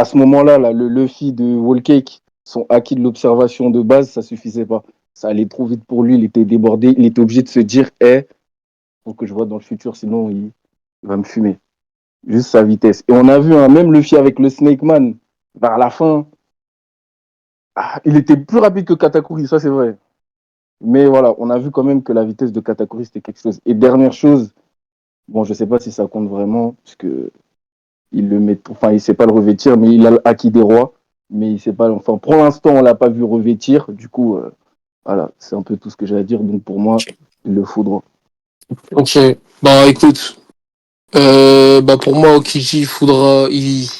ce moment-là, là, le Luffy de Whole Cake, son acquis de l'observation de base, ça suffisait pas. Ça allait trop vite pour lui, il était débordé, il était obligé de se dire, faut que je vois dans le futur, sinon il va me fumer. Juste sa vitesse. Et on a vu, hein, même Luffy avec le Snake Man, vers la fin, il était plus rapide que Katakuri, ça c'est vrai. Mais voilà, on a vu quand même que la vitesse de Katakuri, c'était quelque chose. Et dernière chose, bon, je sais pas si ça compte vraiment, puisque il le met, enfin, il sait pas le revêtir, mais il a acquis des rois. Mais il sait pas, enfin, pour l'instant, on l'a pas vu revêtir. Du coup, voilà, c'est un peu tout ce que j'ai à dire. Donc pour moi, il le faudra. Ok, bah écoute, bah pour moi, Okiji,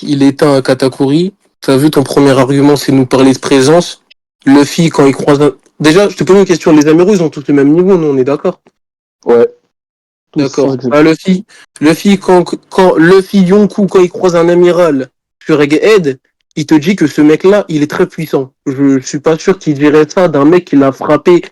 il éteint un Katakuri. T'as vu, ton premier argument, c'est nous parler de présence. Luffy, quand il croise Déjà, je te pose une question, les Amiraux, ils ont tous le même niveau, non, on est d'accord? Ouais, tous sans D'accord. Bah, exception. Luffy, quand Luffy Yonkou, quand il croise un amiral sur Egghead, il te dit que ce mec-là, il est très puissant. Je suis pas sûr qu'il dirait ça d'un mec qui l'a frappé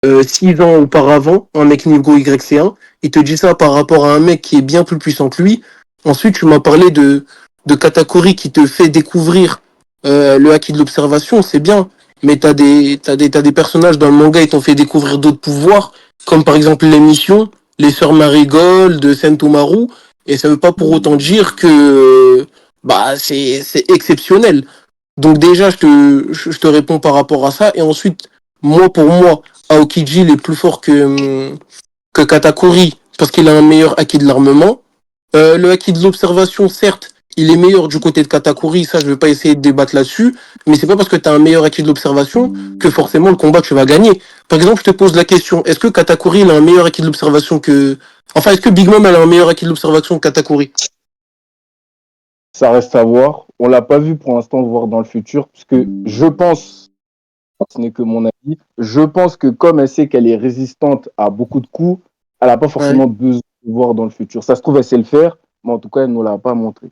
6 ans auparavant, un mec niveau YC1. Il te dit ça par rapport à un mec qui est bien plus puissant que lui. Ensuite, tu m'as parlé de Katakuri qui te fait découvrir le haki de l'observation, c'est bien. Mais t'as des personnages dans le manga, ils t'ont fait découvrir d'autres pouvoirs, comme par exemple les missions, les sœurs Marigold, de Sentomaru, et ça veut pas pour autant dire que bah c'est exceptionnel. Donc déjà je te réponds par rapport à ça, et ensuite pour moi Aokiji il est plus fort que Katakuri parce qu'il a un meilleur acquis de l'armement. Le acquis de l'observation, certes, il est meilleur du côté de Katakuri, ça je vais pas essayer de débattre là-dessus, mais c'est pas parce que tu as un meilleur acquis de l'observation que forcément le combat tu vas gagner. Par exemple, je te pose la question, est-ce que Katakuri il a un meilleur acquis de l'observation que... Enfin, est-ce que Big Mom elle a un meilleur acquis de l'observation que Katakuri? Ça reste à voir. On l'a pas vu pour l'instant, voir dans le futur, puisque je pense, ce n'est que mon avis, je pense que comme elle sait qu'elle est résistante à beaucoup de coups, elle n'a pas Ouais. forcément besoin de voir dans le futur. Ça se trouve, elle sait le faire, mais en tout cas, elle ne nous l'a pas montré.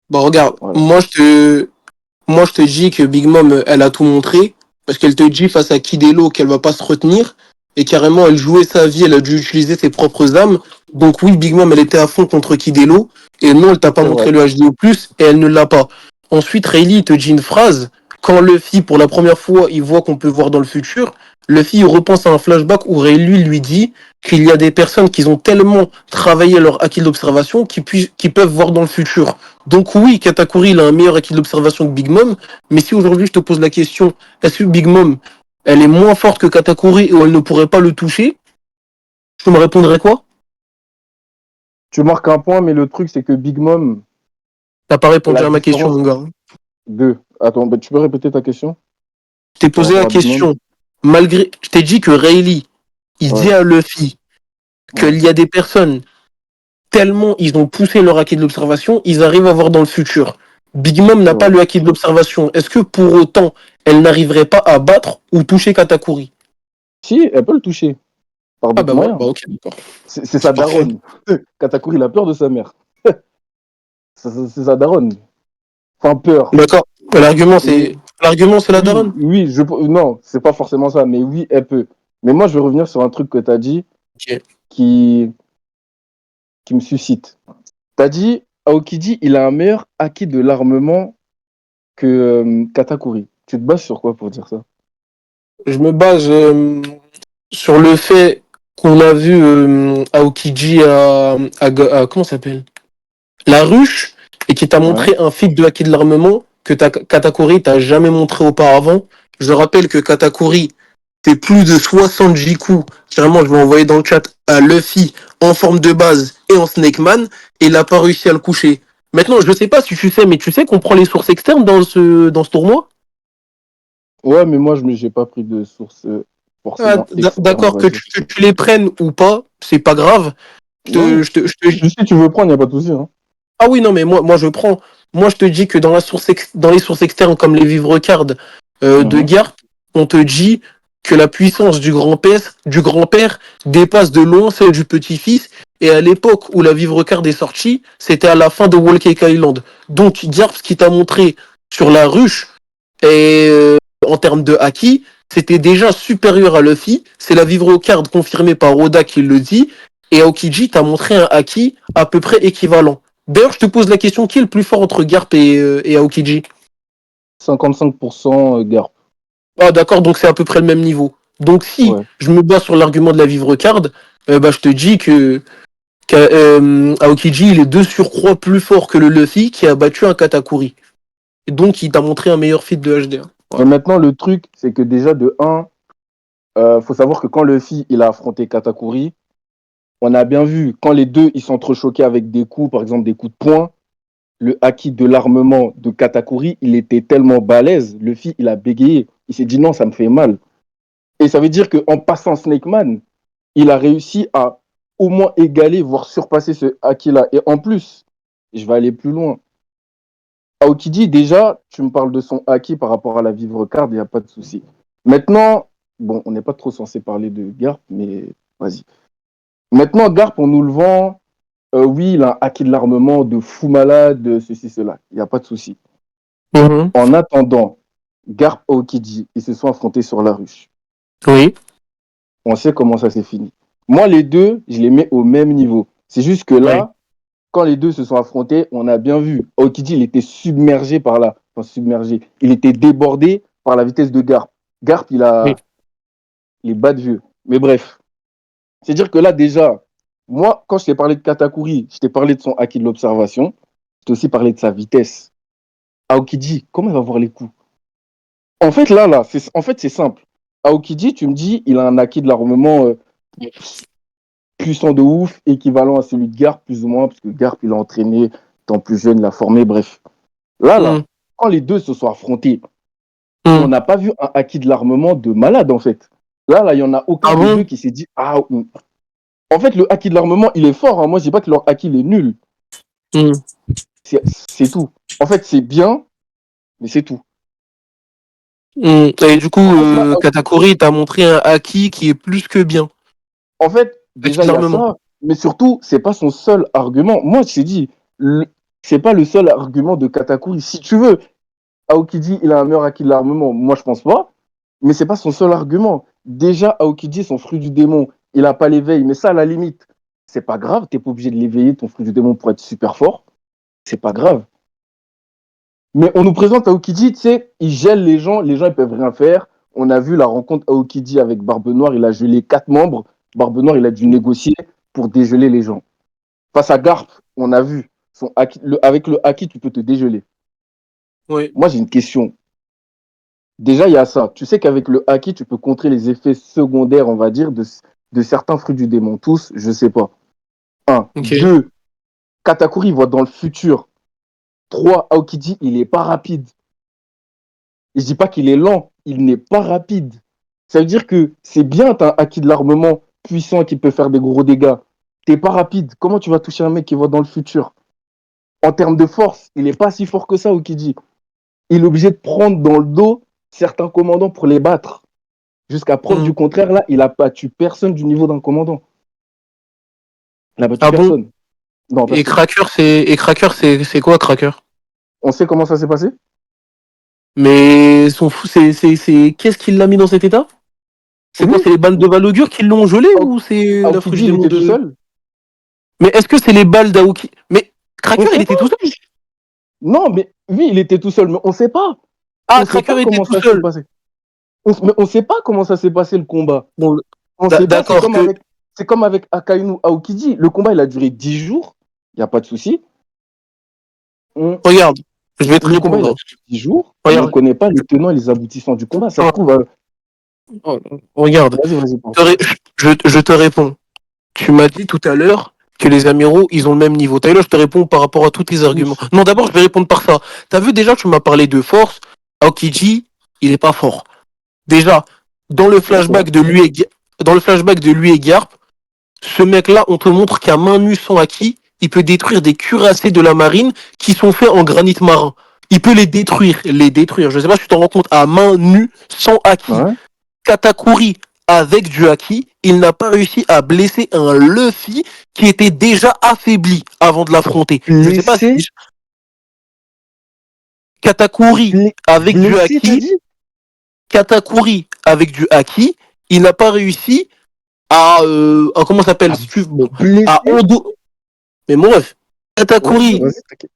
Bon, regarde, Voilà. moi je te dis que Big Mom elle a tout montré, parce qu'elle te dit face à Kidelo qu'elle va pas se retenir, et carrément elle jouait sa vie, elle a dû utiliser ses propres armes. Donc oui, Big Mom elle était à fond contre Kidelo, et non, elle t'a pas C'est vrai. montré le HDO+, et elle ne l'a pas. Ensuite, Rayleigh te dit une phrase, quand Luffy, pour la première fois, il voit qu'on peut voir dans le futur, Luffy il repense à un flashback où Rayleigh lui dit qu'il y a des personnes qui ont tellement travaillé leur acquis d'observation qui peuvent voir dans le futur. Donc oui, Katakuri il a un meilleur acquis d'observation que Big Mom, mais si aujourd'hui je te pose la question, est-ce que Big Mom, elle est moins forte que Katakuri ou elle ne pourrait pas le toucher, tu me répondrais quoi? Tu marques un point, mais le truc, c'est que Big Mom, T'as pas répondu la à ma question, différence mon gars. de. Attends, bah, tu peux répéter ta question Je t'ai par posé rapport la à Big Mom? question, je t'ai dit que Rayleigh, il Ouais, dit à Luffy ouais, qu'il y a des personnes tellement ils ont poussé leur acquis de l'observation, ils arrivent à voir dans le futur. Big Mom n'a c'est pas vrai. le acquis de l'observation. Est-ce que pour autant, elle n'arriverait pas à battre ou toucher Katakuri? Si, elle peut le toucher, par Ah d'autres bah voilà, moyens. bah ok, d'accord. C'est sa C'est parfait. daronne. Katakuri, il a peur de sa mère. C'est sa daronne. Enfin, peur. D'accord. Et L'argument c'est la oui, daronne. oui, non, c'est pas forcément ça, mais oui, elle peut. Mais moi, je vais revenir sur un truc que tu as dit Ok. qui, qui me suscite. Tu as dit, Aokiji, il a un meilleur acquis de l'armement que Katakuri. Tu te bases sur quoi pour dire ça? Je me base sur le fait qu'on a vu Aokiji comment ça s'appelle? La ruche et qui t'a Ouais, montré un feat de acquis de l'armement que Katakuri t'a jamais montré auparavant. Je rappelle que Katakuri fait plus de 60 Jiku. Carrément, je vais envoyer dans le chat à Luffy en forme de base et en Snake Man et il n'a pas réussi à le coucher. Maintenant, je ne sais pas si tu sais, mais tu sais qu'on prend les sources externes dans ce tournoi? ouais, mais moi, je n'ai pas pris de source forcément externe, on D'accord, va dire. que tu les prennes ou pas, c'est pas grave. Non, si tu veux prendre, il n'y a pas de souci. Hein. Ah oui, non, mais moi je prends. Moi je te dis que dans les sources externes comme les vivres cards de Mhm. Garp, on te dit que la puissance du grand-père dépasse de loin celle du petit-fils. Et à l'époque où la vivre card est sortie, c'était à la fin de Whole Cake Island. Donc Garp, ce qui t'a montré sur la ruche, et en termes de haki, c'était déjà supérieur à Luffy. C'est la vivre card confirmée par Oda qui le dit. Et Aokiji t'a montré un haki à peu près équivalent. D'ailleurs, je te pose la question, qui est le plus fort entre Garp et Aokiji? 55% Garp. Ah, d'accord, donc c'est à peu près le même niveau. Donc, si Ouais. je me base sur l'argument de la vivre card, bah, je te dis que Aokiji, il est de surcroît plus fort que le Luffy qui a battu un Katakuri. Et donc, il t'a montré un meilleur feat de HD1. Mais Voilà. maintenant, le truc, c'est que déjà, de 1, faut savoir que quand Luffy il a affronté Katakuri, on a bien vu, quand les deux ils s'entrechoquaient avec des coups, par exemple des coups de poing, le haki de l'armement de Katakuri, il était tellement balèze, Luffy il a bégayé. Il s'est dit non, ça me fait mal. Et ça veut dire qu'en passant Snake Man, il a réussi à au moins égaler, voire surpasser ce haki-là. Et en plus, je vais aller plus loin. Aokiji, déjà, tu me parles de son haki par rapport à la vivre card, il n'y a pas de souci. Maintenant, bon, on n'est pas trop censé parler de Garp, mais vas-y. Maintenant, Garp, on nous le vend. Oui, il a un haki de l'armement de fou malade, ceci, cela. Il n'y a pas de souci. Mhm. En attendant, Garp et Aokiji, ils se sont affrontés sur la ruche. Oui. On sait comment ça s'est fini. Moi, les deux, je les mets au même niveau. C'est juste que Oui. là, quand les deux se sont affrontés, on a bien vu. Aokiji, il était submergé par là. Enfin, submergé. Il était débordé par la vitesse de Garp. Garp, Oui. il est bas de vieux. Mais bref. C'est-à-dire que là, déjà, moi, quand je t'ai parlé de Katakuri, je t'ai parlé de son haki de l'observation. Je t'ai aussi parlé de sa vitesse. Aokiji, comment il va voir les coups? En fait, c'est simple. Aokiji, tu me dis, il a un haki de l'armement puissant de ouf, équivalent à celui de Garp, plus ou moins, parce que Garp, il a entraîné, étant plus jeune, il l'a formé, bref. Là, Mhm. quand les deux se sont affrontés, on Mhm. n'a pas vu un haki de l'armement de malade, en fait. Là, il n'y en a aucun Ah des deux bon? qui s'est dit, ah, en fait, le haki de l'armement, il est fort. Hein. Moi, je dis pas que leur haki, il est nul. Mhm. C'est tout. En fait, c'est bien, mais c'est tout. Mhm. Et du coup, En fait, là, Katakuri t'a montré un haki qui est plus que bien. en fait, Haki déjà, de il y a l'armement. ça, mais surtout, c'est pas son seul argument. Moi, je t'ai dit, c'est pas le seul argument de Katakuri. Si tu veux, Aokiji, il a un meilleur haki de l'armement. Moi, je pense pas, mais c'est pas son seul argument. Déjà, Aokiji, son fruit du démon, il a pas l'éveil, mais ça, à la limite, c'est pas grave. T'es pas obligé de l'éveiller, ton fruit du démon, pour être super fort. C'est pas grave. Mais on nous présente Aokiji, tu sais, il gèle les gens ils peuvent rien faire. On a vu la rencontre Aokiji avec Barbe Noire, il a gelé 4 membres. Barbe Noire, il a dû négocier pour dégeler les gens. Face à Garp, on a vu, avec le haki, tu peux te dégeler. Oui. Moi, j'ai une question. Déjà, il y a ça. Tu sais qu'avec le haki, tu peux contrer les effets secondaires, on va dire, de certains fruits du démon. Tous, je sais pas. Un. Ok. Deux, Katakuri voit dans le futur. Trois, Aokiji, il est pas rapide. Et je dis pas qu'il est lent, il n'est pas rapide. Ça veut dire que c'est bien, t'as un haki de l'armement puissant qui peut faire des gros dégâts. T'es pas rapide. Comment tu vas toucher un mec qui voit dans le futur? En termes de force, il n'est pas si fort que ça, Okiji. Il est obligé de prendre dans le dos certains commandants pour les battre. Jusqu'à preuve du Mhm. contraire, là, il a battu personne du niveau d'un commandant. Il a battu Ah bon? personne. Non, Et personne. Cracker, c'est quoi Cracker? On sait comment ça s'est passé? Mais son fou, qu'est-ce qui l'a mis dans cet état? C'est quoi? Oui, C'est les balles de Valogure qui l'ont gelé ou c'est la fruit du Aokiji, il démon était tout de. seul. Mais est-ce que c'est les balles d'Aoki? Mais On Cracker, il sait était pas. tout seul. Non, mais oui, il était tout seul, mais on sait pas. Ah, On sait pas Cracker était comment tout ça s'est seul. passé. Mais on sait pas comment ça s'est passé le combat. Bon, On sait pas, d'accord que. c'est comme avec Akainu Aokiji. Le combat, il a duré 10 jours. Il n'y a pas de souci. Regarde, je vais te Le combat, il a répondre. duré 10 jours, mais on ne Regarde, connaît pas les tenants et les aboutissants du combat. Ça se oh, trouve. regarde. Vas-y, vas-y, pense. Je te réponds. Tu m'as dit tout à l'heure que les amiraux, ils ont le même niveau. Taylor, je te réponds par rapport à tous tes Oui. arguments. Non, d'abord, je vais répondre par ça. T'as vu déjà, tu m'as parlé de force. Aokiji, il est pas fort. Déjà, dans le D'accord. flashback de lui et, dans le flashback de lui et Garp, ce mec-là, on te montre qu'à main nue sans haki, il peut détruire des cuirassés de la marine qui sont faits en granit marin. Il peut les détruire, les détruire. Je sais pas si tu t'en rends compte, à main nue sans haki. Ouais. Katakuri avec du haki, il n'a pas réussi à blesser un Luffy qui était déjà affaibli avant de l'affronter. Je sais pas si Blessé. Katakuri avec du Blessé, t'as haki, dit? Katakuri avec du haki, il n'a pas réussi comment ça s'appelle Ah, si tu bon, à blessé? Odo. Mais mon ref, Ouais, Katakuri vas-y, t'inquiète.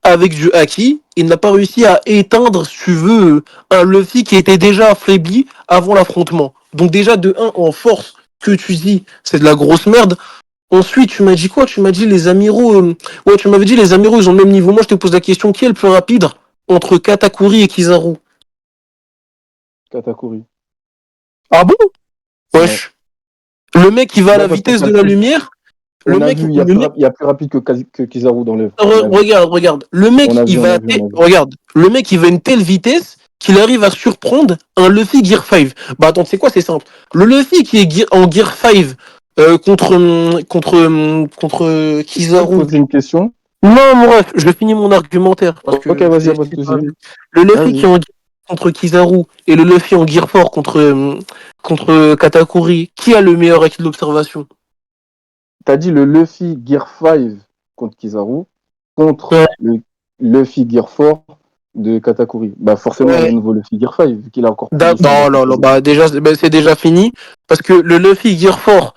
avec du haki, il n'a pas réussi à éteindre, si tu veux, un Luffy qui était déjà affaibli avant l'affrontement. Donc déjà, de un, en force, que tu dis, c'est de la grosse merde. Ensuite, tu m'as dit quoi? Tu m'as dit les amiraux. Ouais, tu m'avais dit les amiraux, ils ont le même niveau. Moi, je te pose la question, qui est le plus rapide entre Katakuri et Kizaru? Katakuri. Ah bon? Ouais. Wesh. Le mec qui va à Non, la parce que vitesse de la lumière, le on a mec, vu, le mec il y a plus rapide que Kizaru dans l'œuvre. On a vu. regarde. Le mec, il On va a vu, on a vu. regarde. Le mec, il va à une telle vitesse qu'il arrive à surprendre un Luffy Gear 5. Bah attends, c'est quoi? C'est simple. Le Luffy qui est en Gear 5 contre Je peux te Kizaru. poser une question? Non, mon ref, je finis mon argumentaire parce Ok, que vas-y, y a pas de c'est souci. pas... Le Luffy qui Vas-y. est en Gear contre Kizaru et le Luffy en Gear 4 contre Katakuri, qui a le meilleur acquis de l'observation? T'as dit le Luffy Gear 5 contre Kizaru contre Ouais, le Luffy Gear 4 de Katakuri. Bah forcément le ouais. nouveau Luffy Gear 5 vu qu'il a encore plus de savoir Non, que non, non, Kizaru. bah déjà, c'est déjà fini. Parce que le Luffy Gear 4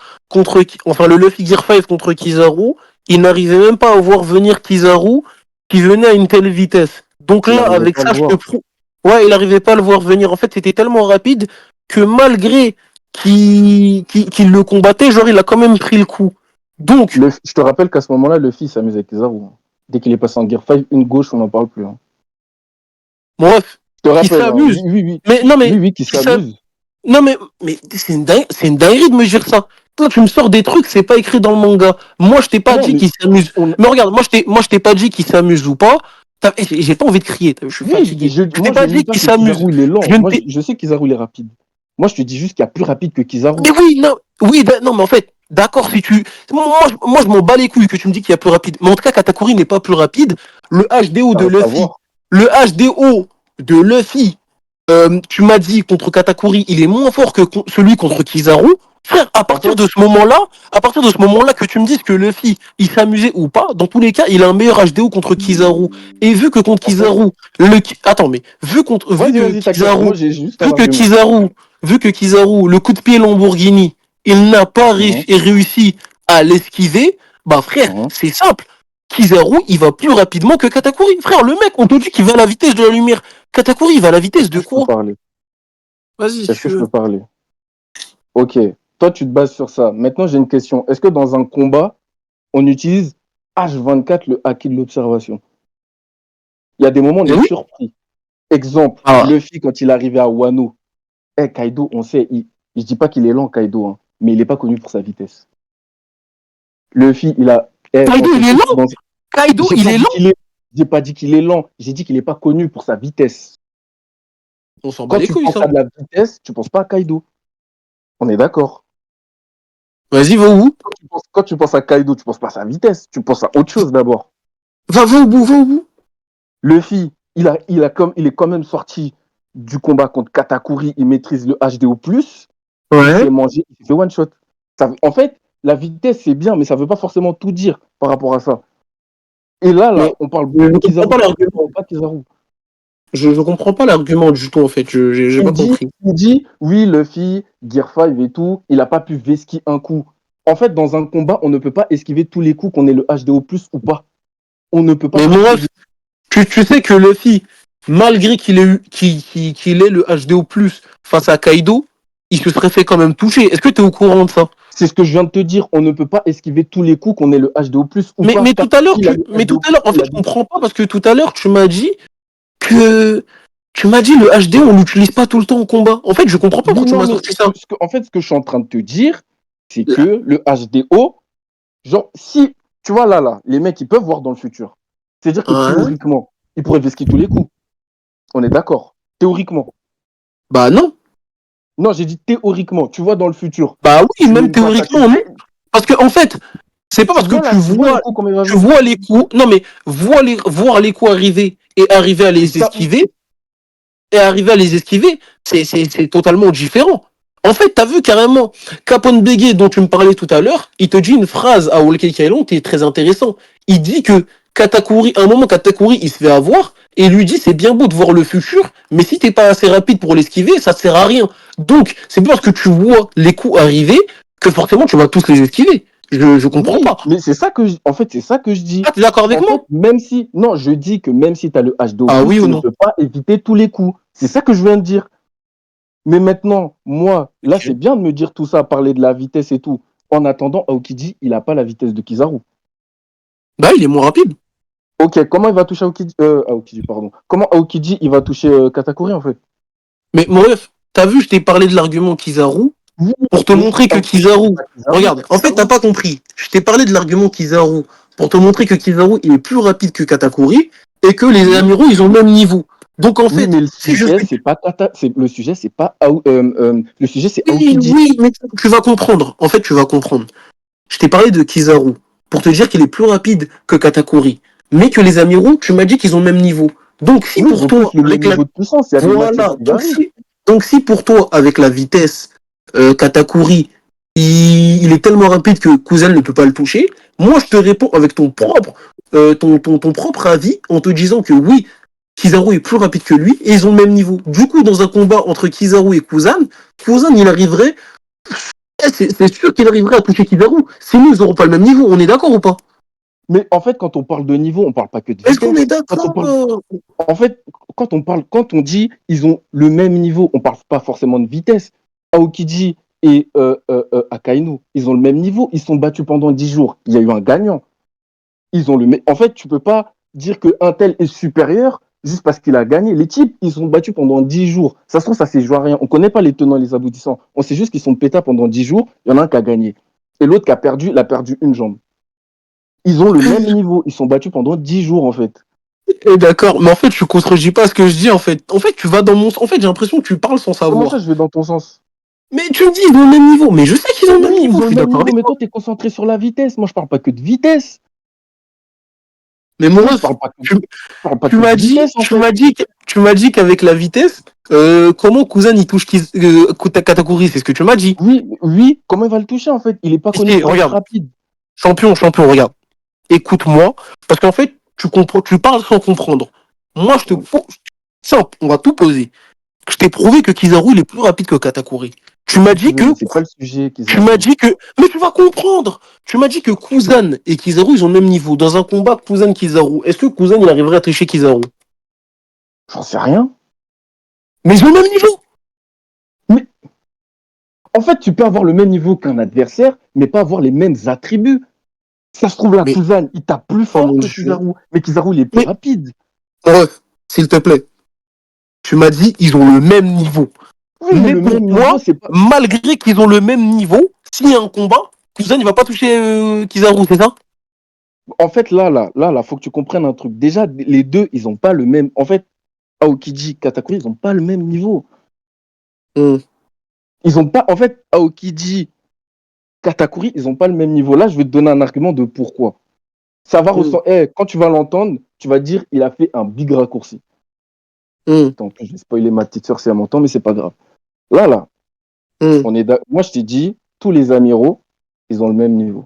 enfin, le Luffy Gear 5 contre Kizaru, il n'arrivait même pas à voir venir Kizaru qui venait à une telle vitesse. Donc Il là, n'arrivait avec pas à le ça, je te voir. prouve. Ouais, il n'arrivait pas à le voir venir. En fait, c'était tellement rapide que malgré qu'il le combattait, genre, il a quand même pris le coup. Donc, Je te rappelle qu'à ce moment-là, Luffy s'amuse avec Kizaru, hein. Dès qu'il est passé en Gear 5, une gauche, on n'en parle plus, hein. bref, Je te qui rappelle, hein. Oui, s'amuse. oui, oui. Mais non, Oui, mais oui, qui qui s'amuse. s'amuse. Non, mais c'est une dinguerie de me dire ça. Toi, tu me sors des trucs, c'est pas écrit dans le manga. Moi, je t'ai pas Non, dit mais qu'il s'amuse. on... Mais regarde, moi, je t'ai pas dit qu'il s'amuse ou pas. J'ai pas envie de crier, je suis oui, fatigué. Je t'ai moi je pas ne nie dit pas qu'il que s'amuse. Kizaru il est lent. Je ne Moi t'ai. je sais que Kizaru il est rapide. Moi je te dis juste qu'il y a plus rapide que Kizaru. Mais oui, non, oui, non, mais en fait, d'accord, si tu. Moi, je m'en bats les couilles que tu me dis qu'il y a plus rapide. Mais en tout cas, Katakuri n'est pas plus rapide. Le HDO Ça de reste à Luffy. voir. Le HDO de Luffy, tu m'as dit contre Katakuri, il est moins fort que celui contre Kizaru. Frère, En fait, à partir de ce moment-là, que tu me dises que Luffy, il s'amusait ou pas, dans tous les cas, il a un meilleur HDO contre Kizaru. Et vu que contre en fait, Kizaru, attends, mais vu vas-y, que vas-y, t'inquiète. Kizaru, Moi j'ai juste un vu que argument. Kizaru, vu que Kizaru, le coup de pied Lamborghini, il n'a pas Mhm, réussi à l'esquiver, bah frère, mhm. c'est simple. Kizaru, il va plus rapidement que Katakuri. Frère, le mec, on te dit qu'il va à la vitesse de la lumière. Katakuri, il va à la vitesse Est-ce que de je peux quoi? parler? Vas-y, si Est-ce que tu je peux veux. parler? Ok. Toi tu te bases sur ça. Maintenant j'ai une question. Est-ce que dans un combat, on utilise H24 le haki de l'observation? Il y a des moments on Mais est oui. surpris. Exemple, Ah, Luffy quand il est arrivé à Wano. Kaido, on sait, je dis pas qu'il est lent, Kaido, hein, mais il n'est pas connu pour sa vitesse. Luffy, on Kaido, sait il est tous que lent. Kaido, j'ai il pas est dit lent. qu'il est, j'ai pas dit qu'il est lent, j'ai dit qu'il n'est pas connu pour sa vitesse. On s'en bat Quand les tu couilles, penses ça. à de la vitesse, tu penses pas à Kaido. On est d'accord. Vas-y, va où? Quand tu penses à Kaido, tu penses pas à sa vitesse, tu penses à autre chose d'abord. Va au bout, va au bout. Luffy, il est quand même sorti du combat contre Katakuri, il maîtrise le HDO+, il se Ouais. fait manger, il se fait one shot. En fait, la vitesse c'est bien, mais ça veut pas forcément tout dire par rapport à ça. Et Mais on parle je beaucoup de comprends Kizaru, pas on l'argument. parle pas de Kizaru. Je comprends pas l'argument du tout, en fait. J'ai pas compris. Il dit, oui, Luffy, Gear 5 et tout, il a pas pu vesquiller un coup. En fait, dans un combat, on ne peut pas esquiver tous les coups qu'on ait le HDO+, ou pas. On ne peut pas Mais tous moi, les... tu sais que Luffy, malgré qu'il ait le HDO+, face à Kaido, il se serait fait quand même toucher. Est-ce que tu es au courant de ça? C'est ce que je viens de te dire, on ne peut pas esquiver tous les coups qu'on ait le HDO+, ou pas, Mais car tout à l'heure, s'il a le HDO+, en il fait, a je des... comprends pas parce que tout à l'heure, que, tu m'as dit le HD, on l'utilise pas tout le temps au combat. En fait, je comprends pas Oui, quand tu non, m'as mais sorti ça. en fait, ce que je suis en train de te dire, c'est Là. que le HDO, genre, si, tu vois, là, les mecs, ils peuvent voir dans le futur. C'est-à-dire que Ouais. théoriquement, ils pourraient vesquiller tous les coups. On est d'accord. Théoriquement. Bah non. Non, j'ai dit théoriquement. Tu vois dans le futur. Bah oui, Tu es même une face à théoriquement, non. Parce que, en fait, c'est pas parce que tu vois les coups comme il va tu venir. vois les coups, non mais, voir les coups arriver et arriver à C'est les ça. esquiver, c'est totalement différent. En fait, t'as vu carrément, Capone Bégué, dont tu me parlais tout à l'heure, il te dit une phrase à Wall Cake Island qui est très intéressant. Il dit que Katakuri, à un moment, Katakuri, il se fait avoir, et il lui dit, c'est bien beau de voir le futur, mais si t'es pas assez rapide pour l'esquiver, ça sert à rien. Donc, c'est pas parce que tu vois les coups arriver que forcément tu vas tous les esquiver. Je comprends Oui, pas. mais c'est ça que en fait, c'est ça que je dis. Ah, t'es d'accord avec En moi? fait, même si, non, je dis que même si tu as le HD au Ah plus, oui ou tu ne non? peux pas éviter tous les coups. C'est ça que je viens de dire. Mais maintenant, moi, là, c'est Ok. bien de me dire tout ça, parler de la vitesse et tout. En attendant, Aokiji, il n'a pas la vitesse de Kizaru. Bah, il est moins rapide. Ok, comment il va toucher Aokiji, pardon. Comment Aokiji, il va toucher Katakuri, en fait? Mais bref, t'as vu, je t'ai parlé de l'argument Kizaru Oui, pour te mais montrer que Aokiji, c'est Kizaru. pas Kizaru. Regarde, en fait, t'as pas compris. Je t'ai parlé de l'argument Kizaru pour te montrer que Kizaru, il est plus rapide que Katakuri et que les Oui. amiraux, ils ont le même niveau. Donc, en Oui, fait, mais le si je sujet, fais. c'est pas le sujet, c'est pas le sujet, c'est Oui, Aokiji. oui, mais tu vas comprendre. En fait, tu vas comprendre. Je t'ai parlé de Kizaru pour te dire qu'il est plus rapide que Katakuri. Mais que les amiraux, tu m'as dit qu'ils ont le même niveau. Donc, si Oui, ils pour ont tous toi, le même avec la niveau de puissance. Il y a des matières Voilà. qui varient. Donc si pour toi, avec la vitesse, Katakuri, il est tellement rapide que Kuzen ne peut pas le toucher, moi je te réponds avec ton propre avis en te disant que oui, Kizaru est plus rapide que lui et ils ont le même niveau. Du coup, dans un combat entre Kizaru et Kuzan, Kuzan il arriverait, c'est sûr qu'il arriverait à toucher Kizaru. Sinon, ils n'auront pas le même niveau. On est d'accord ou pas? Mais en fait, quand on parle de niveau, on parle pas que de Est-ce qu'on est vitesse. Quand on d'accord? parle, en fait, quand on dit ils ont le même niveau, on parle pas forcément de vitesse. Aokiji et Akainu, ils ont le même niveau. Ils sont battus pendant 10 jours. Il y a eu un gagnant. Ils ont En fait, tu peux pas dire qu'un tel est supérieur juste parce qu'il a gagné. Les types, ils sont battus pendant 10 jours. Ça se trouve, ça s'est joué à rien. On connaît pas les tenants et les aboutissants. On sait juste qu'ils sont pétas pendant 10 jours. Il y en a un qui a gagné. Et l'autre qui a perdu, il a perdu une jambe. Ils ont le même niveau. Ils sont battus pendant 10 jours, en fait. D'accord, mais en fait, je contredis pas ce que je dis, en fait. En fait, tu vas dans mon... En fait, j'ai l'impression que tu parles sans Comment ça, savoir. je vais dans ton sens? Mais tu me dis, ils ont le même niveau. Mais je sais qu'ils ont le même Oui, niveau, ils je ont le suis même d'accord niveau, avec mais toi. toi, tu es concentré sur la vitesse. Moi, je parle pas que de vitesse. Mais mon Moi, ref, je parle pas tu que de m'as dit, vitesse, en fait. tu m'as dit qu'avec la vitesse, comment Kuzan il touche Katakuri, c'est ce que tu m'as dit. Oui, oui, comment il va le toucher, en fait? Il est pas connu Ici, pour être regarde, rapide. champion, regarde. Écoute-moi, parce qu'en fait, tu comprends, tu parles sans comprendre. Moi, je te pose, simple, on va tout poser. Je t'ai prouvé que Kizaru il est plus rapide que Katakuri. Tu m'as dit Oui, mais que c'est pas le sujet, Tu m'as Kizaru. dit que. Mais tu vas comprendre. Tu m'as dit que Kuzan et Kizaru, ils ont le même niveau. Dans un combat Kuzan-Kizaru, est-ce que Kuzan, il arriverait à tricher Kizaru? J'en sais rien. Mais ils ont le même niveau. Mais en fait, tu peux avoir le même niveau qu'un adversaire, mais pas avoir les mêmes attributs. Ça se trouve, là, Mais, Kuzan, il tape plus oh fort mon que Dieu. Kizaru, mais Kizaru, il est plus Mais, rapide. bref, s'il te plaît, tu m'as dit, ils ont le même niveau. Oui, mais Mais le même niveau, pourquoi, c'est pas. malgré qu'ils ont le même niveau, s'il y a un combat, Kuzan, il va pas toucher Kizaru, c'est ça? En fait, faut que tu comprennes un truc. Déjà, les deux, ils ont pas le même. En fait, Aokiji, Katakuri, ils ont pas le même niveau. Hmm. Ils ont pas. En fait, Aokiji, Katakuri, ils ont pas le même niveau. Là, je vais te donner un argument de pourquoi. Ça va Hmm. ressembler. Quand tu vas l'entendre, tu vas dire, il a fait un big raccourci. Hmm. Attends, je vais spoiler ma petite soeur si elle m'entend, mais c'est pas grave. Là, Hmm. moi, je t'ai dit, tous les amiraux, ils ont le même niveau.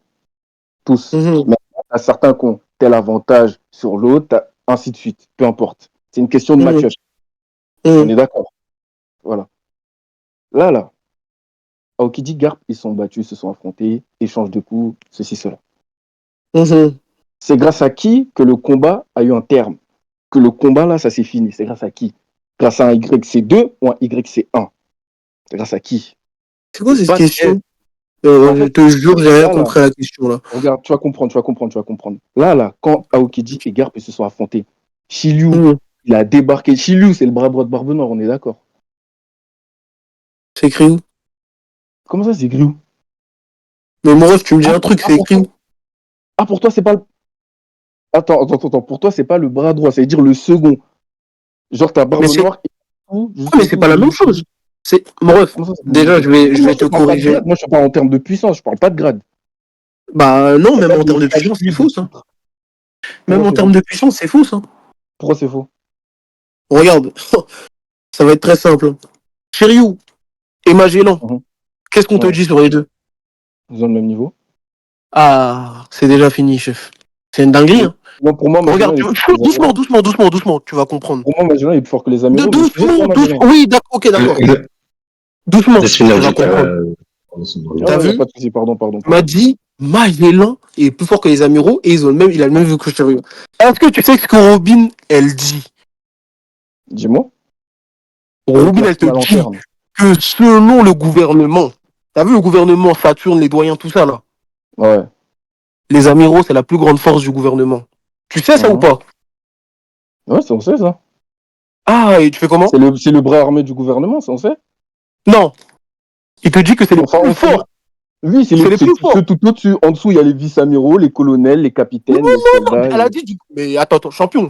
Tous. Hmm. Mais il y a certains qui ont tel avantage sur l'autre, ainsi de suite. Peu importe. C'est une question de Hmm. match-up. On Hmm. est d'accord. Voilà. Là, Aokiji, Garp, ils sont battus, ils se sont affrontés, échange de coups, ceci, cela. Hmm. C'est grâce à qui que le combat a eu un terme? Que le combat, là, ça s'est fini. C'est grâce à qui? Grâce à un YC2 ou un YC1? C'est grâce à qui? C'est quoi C'est cette pas. question? En Je fait, te jure, j'ai rien là, compris à la question, là. regarde, tu vas comprendre. Là, quand Aokiji et Garp ils se sont affrontés, Shiryu, Hmm. il a débarqué. Shiryu, c'est le bras droit de Barbe Noire, on est d'accord. C'est écrit où? Comment ça, c'est Griou? Mais mon ref, tu me dis Ah, un truc, ah, c'est écrit où? pour toi, c'est pas le. Attends. Pour toi, c'est pas le bras droit, ça veut dire le second. Genre, t'as Mais Barbe c'est Noire et tout, ah, mais c'est jusqu'au pas la même bout. chose. C'est mon ref. Comment ça, c'est pas la même Déjà, chose? je Moi, vais je te te parle pas de corriger. grade, moi, je te parle en termes de puissance, je parle pas de grade. Bah non, même Pas en de termes de puissance, c'est calcul de faux, ça. titre. Même Pourquoi en c'est termes faux? de puissance, c'est faux, ça. Pourquoi c'est faux? Regarde, ça va être très simple. Shiryu et Magellan, Mhm. qu'est-ce qu'on te Ouais, dit sur les deux? ils ont le même niveau. Ah, c'est déjà fini, chef. C'est une dinguerie, Mais hein. non, pour moi, Magellan, Regarde, il est plus fort que les doucement, Amiraux. doucement, tu vas comprendre. Pour moi, Magellan, il est plus fort que les De Amiraux. Le sujet, c'est pas doucement. Magellan. Oui, d'accord, ok, d'accord. Doucement, Laisse finir, tu vas j'ai comprendre. pas. Ah T'as ouais, y a vu? pas de souci, pardon. Tu m'as dit Magellan est plus fort que les amiraux et il a le même vu que Shiryu. Est-ce que tu sais ce que Robin, elle dit? Dis-moi. Robin, elle Éclaircis te ma dit lanterne. que selon le gouvernement, t'as vu le gouvernement, Saturne, les doyens, tout ça là, Ouais. les amiraux, c'est la plus grande force du gouvernement. Tu sais ça ou Mhm. pas? Ouais, ça on sait ça. Ah, et tu fais comment? C'est le bras armé du gouvernement, ça on sait. Non, il te dit que c'est les Enfin, plus forts. oui, C'est les plus c'est ceux forts. tout au-dessus. En dessous, il y a les vice-amiraux, les colonels, les Non, capitaines, non, les non, soldats. elle a dit du... Mais attends, champion.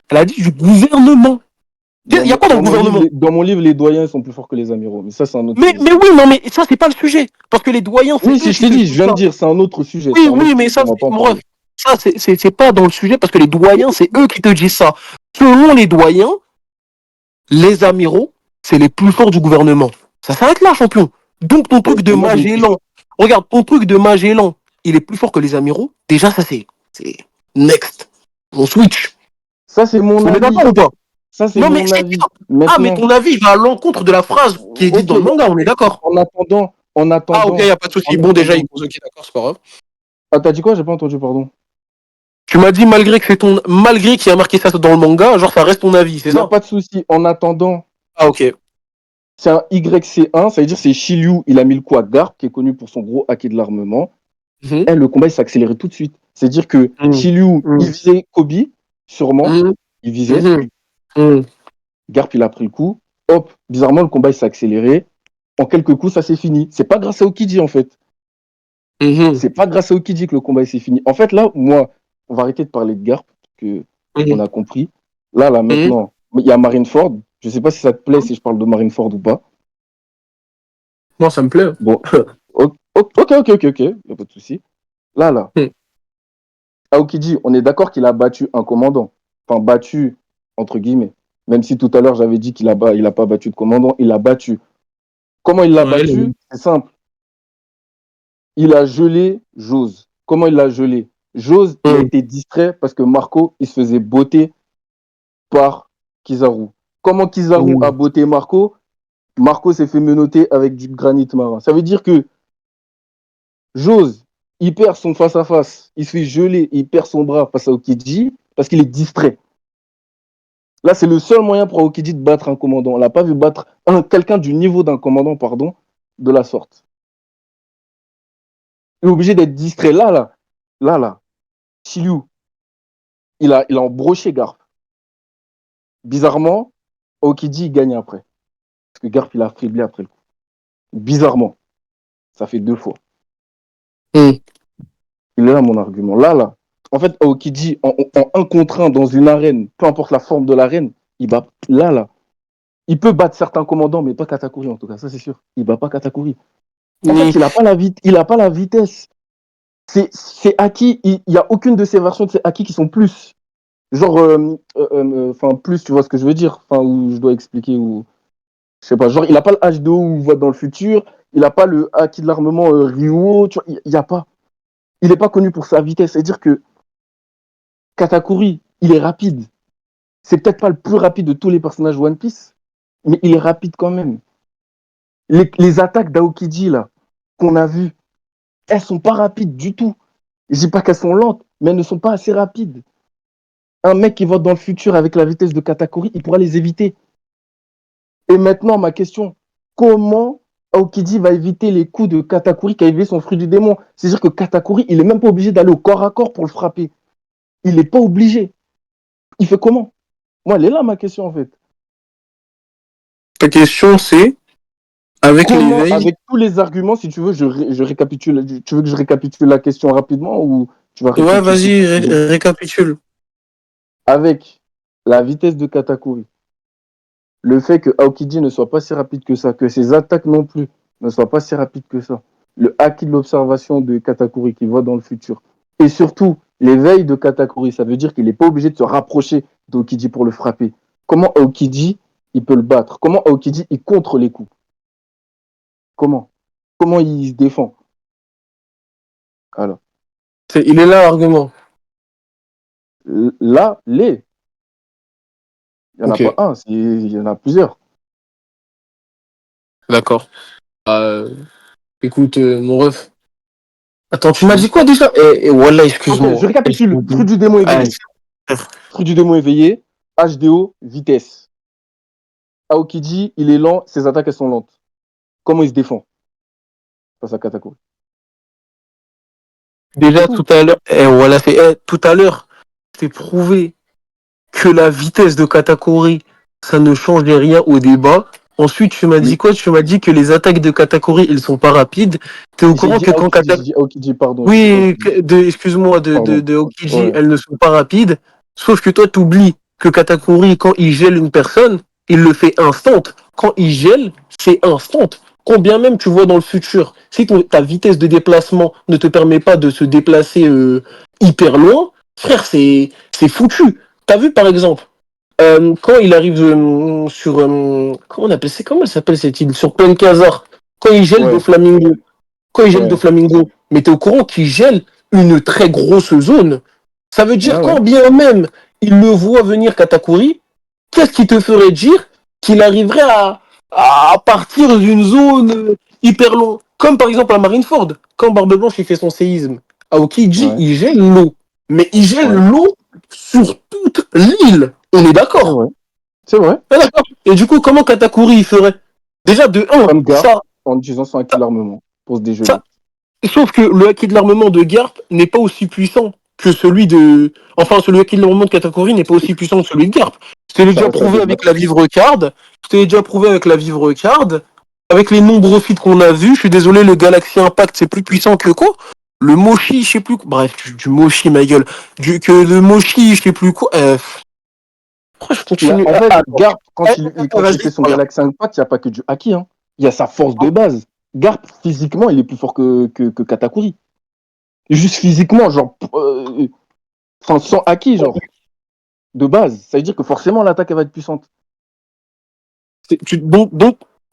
Elle a dit du gouvernement. Il y a quoi dans le gouvernement? Dans mon livre, les doyens sont plus forts que les amiraux. Mais ça, c'est un autre sujet. Mais oui, non, mais ça, c'est pas le sujet. Parce que les doyens, Oui, c'est eux si je qui t'ai te dit, je disent viens de ça. dire, c'est un autre sujet. C'est Oui, un autre oui, mais sujet, ça, on va pas en bref, parler. ça, c'est pas dans le sujet parce que les doyens, c'est eux qui te disent ça. Selon les doyens, les amiraux, c'est les plus forts du gouvernement. Ça s'arrête là, champion. Donc ton truc de Et moi, Magellan, regarde, ton truc de Magellan, il est plus fort que les amiraux. Déjà, ça, c'est next. On switch. ça, c'est mon On est avis. d'accord ou pas? Ça, c'est Non, mais mon c'est avis. bien. Ah, mais Maintenant, ton avis va à l'encontre de la phrase qui est dite ok, dans le manga, on est d'accord. en Ah, ok, il attendant, n'y a pas de souci. en Bon, déjà, attendant. il pose, ok, d'accord, c'est pas grave. Ah, t'as dit quoi? J'ai pas entendu, pardon. Tu m'as dit malgré qu'il y a marqué ça dans le manga, genre ça reste ton avis, c'est Il n'y a ça? pas de souci. En attendant, Ah, ok. c'est un YC1, ça veut dire c'est Shiryu, il a mis le coup à Garp, qui est connu pour son gros hacké de l'armement. Mhm. Et le combat, il s'est accéléré tout de suite. C'est-à-dire que Mhm. Shiryu, il Mhm. visait Kobe, sûrement. Mhm. Il visait. Mhm. Mhm. Garp, il a pris le coup. Hop, bizarrement, le combat, il s'est accéléré. En quelques coups, ça s'est fini. C'est pas grâce à Okiji, en fait. Mhm. C'est pas grâce à Okiji que le combat, il s'est fini. En fait, là, moi, on va arrêter de parler de Garp, parce que on Mhm. a compris. Là, Mhm. maintenant, il y a Marineford. Je sais pas si ça te plaît si je parle de Marineford ou pas. Moi, ça me plaît. Bon, ok, y a pas de souci. Là, Mhm. Aokiji, on est d'accord qu'il a battu un commandant. Enfin, battu, entre guillemets. Même si tout à l'heure, j'avais dit il a pas battu de commandant, il a battu. Comment il l'a Ouais, battu? C'est simple. Il a gelé Jose. Comment il l'a gelé? Jose, il a mhm. été distrait parce que Marco, il se faisait botter par Kizaru. Comment Kizaru a Mhm. botté Marco? Marco s'est fait menotter avec du granit marin. Ça veut dire que Jose, il perd son face-à-face, il se fait geler, il perd son bras face à Okiji parce qu'il est distrait. Là, c'est le seul moyen pour Aokiji de battre un commandant. On l'a pas vu battre quelqu'un du niveau d'un commandant, pardon, de la sorte. Il est obligé d'être distrait. Là. Shiryu, il a embroché Garp. Bizarrement, Aokiji, il gagne après. Parce que Garp, il a affaibli après le coup. Bizarrement, ça fait 2 fois. Mhm. Il est là mon argument. Là. En fait, Aokiji, en un contre un dans une arène, peu importe la forme de l'arène, il bat. Là. Il peut battre certains commandants, mais pas Katakuri en tout cas, ça c'est sûr. Il bat pas Katakuri. En fait, Mhm. il a pas la vitesse. C'est acquis. Il n'y a aucune de ces versions de ces acquis qui sont plus. Genre, plus, tu vois ce que je veux dire? Enfin, où je dois expliquer, ou. Je sais pas, genre, il n'a pas le H2O où on voit dans le futur. Il n'a pas le acquis de l'armement Ryo. Tu vois, il n'y a pas. Il n'est pas connu pour sa vitesse. C'est-à-dire que Katakuri, il est rapide. C'est peut-être pas le plus rapide de tous les personnages One Piece, mais il est rapide quand même. Les attaques d'Aokiji, là, qu'on a vues, elles sont pas rapides du tout. Je dis pas qu'elles sont lentes, mais elles ne sont pas assez rapides. Un mec qui va dans le futur avec la vitesse de Katakuri, il pourra les éviter. Et maintenant, ma question, comment Aokiji va éviter les coups de Katakuri qui a élevé son fruit du démon? C'est-à-dire que Katakuri, il est même pas obligé d'aller au corps à corps pour le frapper. Il n'est pas obligé. Il fait comment? Moi, elle est là, ma question, en fait. Ta question, c'est, avec Comment, l'éveil, avec tous les arguments, si tu veux, je récapitule. Tu veux que je récapitule la question rapidement ou tu vas ouais, réfléchir tout vas-y, de suite? récapitule. Avec la vitesse de Katakuri, le fait que Aokiji ne soit pas si rapide que ça, que ses attaques non plus ne soient pas si rapides que ça, le haki de l'observation de Katakuri qui voit dans le futur, et surtout l'éveil de Katakuri, ça veut dire qu'il n'est pas obligé de se rapprocher d'Aokiji pour le frapper. Comment Aokiji il peut le battre? Comment Aokiji il contre les coups? Comment? Comment il se défend? Alors, Il est là l'argument. là, il n'y en a Ok, pas un, il y en a plusieurs. d'accord. Euh, écoute, mon ref, Attends, tu m'as dit quoi déjà? Wallah, Ok, excuse-moi. je récapitule. Fruit du démon Ah, éveillé. Fruit du démon éveillé. HDO, vitesse. Aokiji, il est lent, ses attaques, elles sont lentes. Comment il se défend face à Katakuri? C'est déjà tout. tout à l'heure, voilà, tout à l'heure, c'est prouvé que la vitesse de Katakuri, ça ne changeait rien au débat. Ensuite, tu m'as dit Mais quoi? Tu m'as dit que les attaques de Katakuri, ils sont pas rapides. T'es au courant que quand J'ai dit Aokiji, pardon, j'ai dit oui, Aokiji, excuse-moi, pardon. de Okiji, Ouais, elles ne sont pas rapides. Sauf que toi, t'oublies que Katakuri, quand il gèle une personne, il le fait instant. Quand il gèle, c'est instant. Combien même tu vois dans le futur, si ta vitesse de déplacement ne te permet pas de se déplacer hyper loin, frère, c'est foutu. T'as vu par exemple, quand il arrive sur comment on appelle c'est comment elle s'appelle cette île sur Pencasar, quand il gèle ouais, Doflamingo, quand il gèle ouais, Doflamingo, mais t'es au courant qu'il gèle une très grosse zone. Ça veut ouais, dire ouais. quand bien même il le voit venir Katakuri, qu'est-ce qui te ferait dire qu'il arriverait à partir d'une zone hyper longue, comme par exemple à Marineford, quand Barbe Blanche il fait son séisme. Aokiji, Ouais, il gèle l'eau, mais il gèle ouais. l'eau sur toute l'île. On est C'est d'accord. vrai. C'est vrai. On est d'accord. Et du coup, comment Katakuri il ferait? Déjà de un, Comme Garp, en utilisant son acquis d'armement pour se ça, dégeler. sauf que le haki de l'armement de Garp n'est pas aussi puissant que celui de. Enfin, celui haki de l'armement de Katakuri n'est pas aussi puissant que celui de Garp. Je te l'ai Ça déjà reste à prouvé avec débattre. la vivre card. Je te l'ai déjà prouvé avec la vivre card. Avec les nombreux feats qu'on a vus. Je suis désolé, le Galaxy Impact, c'est plus puissant que quoi? Le Moshi, je sais plus. Bref, du Moshi, ma gueule. Que le Moshi, je sais plus quoi. Pourquoi je Mais continue? en fait, Attends. Garp, quand il Vas-y, fait son regarde. Galaxy Impact, il n'y a pas que du haki. Hein. Il y a sa force de base. Garp, physiquement, il est plus fort que Katakuri. Juste physiquement, genre, enfin, sans haki, genre, de base. Ça veut dire que forcément, l'attaque, elle va être puissante.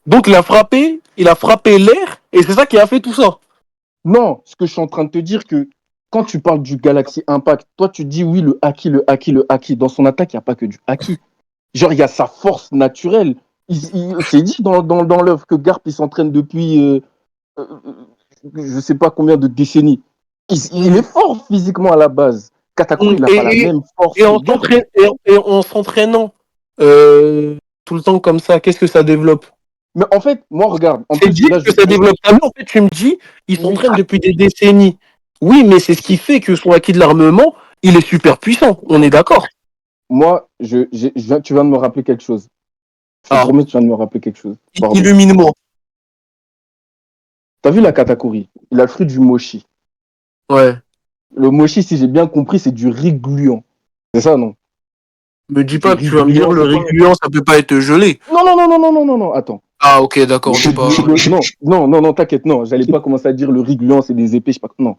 Donc, il a frappé l'air, et c'est ça qui a fait tout ça. Non, ce que je suis en train de te dire, que quand tu parles du Galaxy Impact, toi, tu dis oui, le haki, le haki, le haki. Dans son attaque, il n'y a pas que du haki. Genre, il y a sa force naturelle. C'est dit dans l'œuvre que Garp, il s'entraîne depuis euh, je sais pas combien de décennies. Il est fort physiquement à la base. Katakuri, il n'a pas la Et, même force que Garp. et en s'entraînant euh, tout le temps comme ça, qu'est-ce que ça développe? Mais en fait, moi, regarde, en C'est plus, dire là, que ça développe. Ah, en fait, tu me dis, il oui, s'entraîne depuis des décennies. Oui, mais c'est ce qui fait que son acquis de l'armement, il est super puissant. On est d'accord. moi, tu viens de me rappeler quelque chose. Je te Ah, promets, tu viens de me rappeler quelque chose. Pardon. illumine-moi. T'as vu la Katakuri? Il a le fruit du mochi. Ouais. Le mochi, si j'ai bien compris, c'est du riz gluant. C'est ça, non? Me dis Du pas que riz tu vas me dire gluant, le c'est pas. régulier, ça peut pas être gelé. Non, non, non, non, non, non, non, non, attends. Ah, ok, d'accord, on n'est pas. Non, non, non, non, t'inquiète, non. J'allais pas commencer à dire le riz gluant, c'est des épées, je sais pas. Non.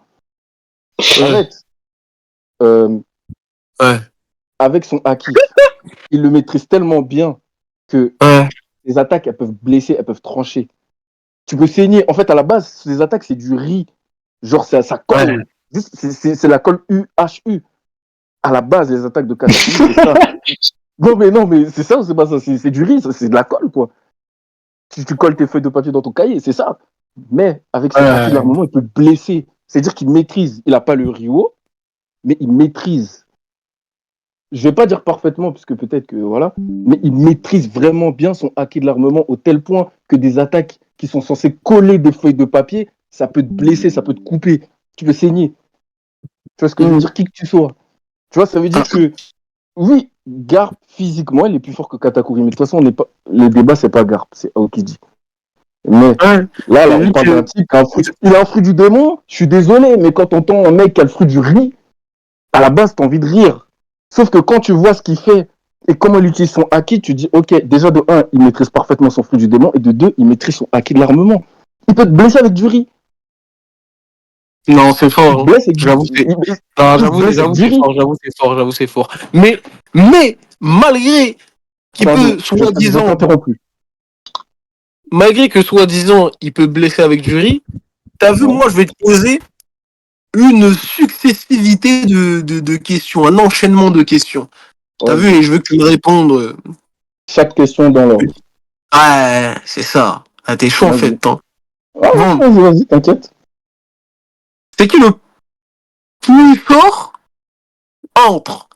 En Ouais, fait, euh, ouais, avec son haki, il le maîtrise tellement bien que ouais, les attaques, elles peuvent blesser, elles peuvent trancher. Tu peux saigner. En fait, à la base, les attaques, c'est du riz. Genre, ça ouais. colle. C'est la colle UHU. À la base, les attaques de Katakuri, c'est ça. Non, mais c'est ça ou c'est pas ça? C'est du riz, c'est de la colle, quoi. Tu colles tes feuilles de papier dans ton cahier, c'est ça. Mais avec son haki de Ouais. l'armement, il peut blesser. C'est-à-dire qu'il maîtrise. Il n'a pas le Ryo, mais il maîtrise. Je vais pas dire parfaitement, puisque peut-être que voilà, mais il maîtrise vraiment bien son haki de l'armement au tel point que des attaques qui sont censées coller des feuilles de papier, ça peut te blesser, ça peut te couper, tu peux saigner. Tu vois ce que je veux Mm. dire, qui que tu sois. Tu vois, ça veut Ah, dire que oui, Garp physiquement, il est plus fort que Katakuri, mais de toute façon, on n'est pas. Le débat, c'est pas Garp, c'est Aokiji. Mais ouais. là, C'est on juste parle d'un que. type qui a un fruit. Il a un fruit du démon, je suis désolé, mais quand on entend un mec qui a le fruit du riz, à la base, tu as envie de rire. Sauf que quand tu vois ce qu'il fait et comment il utilise son haki, tu dis, ok, déjà de un, il maîtrise parfaitement son fruit du démon, et de deux, il maîtrise son haki de l'armement. Il peut te blesser avec du riz. Non, c'est Il fort. te Hein. blesse avec du, J'avoue, c'est. il, Non, il te blesse avec j'avoue, du c'est riz. fort, j'avoue, c'est fort. Mais, qu'il Pardon, peut, je soi-disant, t'interromps plus. malgré que soi-disant, il peut blesser avec du riz, t'as vu, Ouais, moi, je vais te poser une successivité de questions, un enchaînement de questions. T'as vu, vas-y. et je veux que tu me répondes. Chaque question dans l'ordre. Ah, c'est ça. Ah, t'es chaud en Vas-y. fait, hein. Ah, Bon, vas-y, t'inquiète. C'est qui le plus fort entre,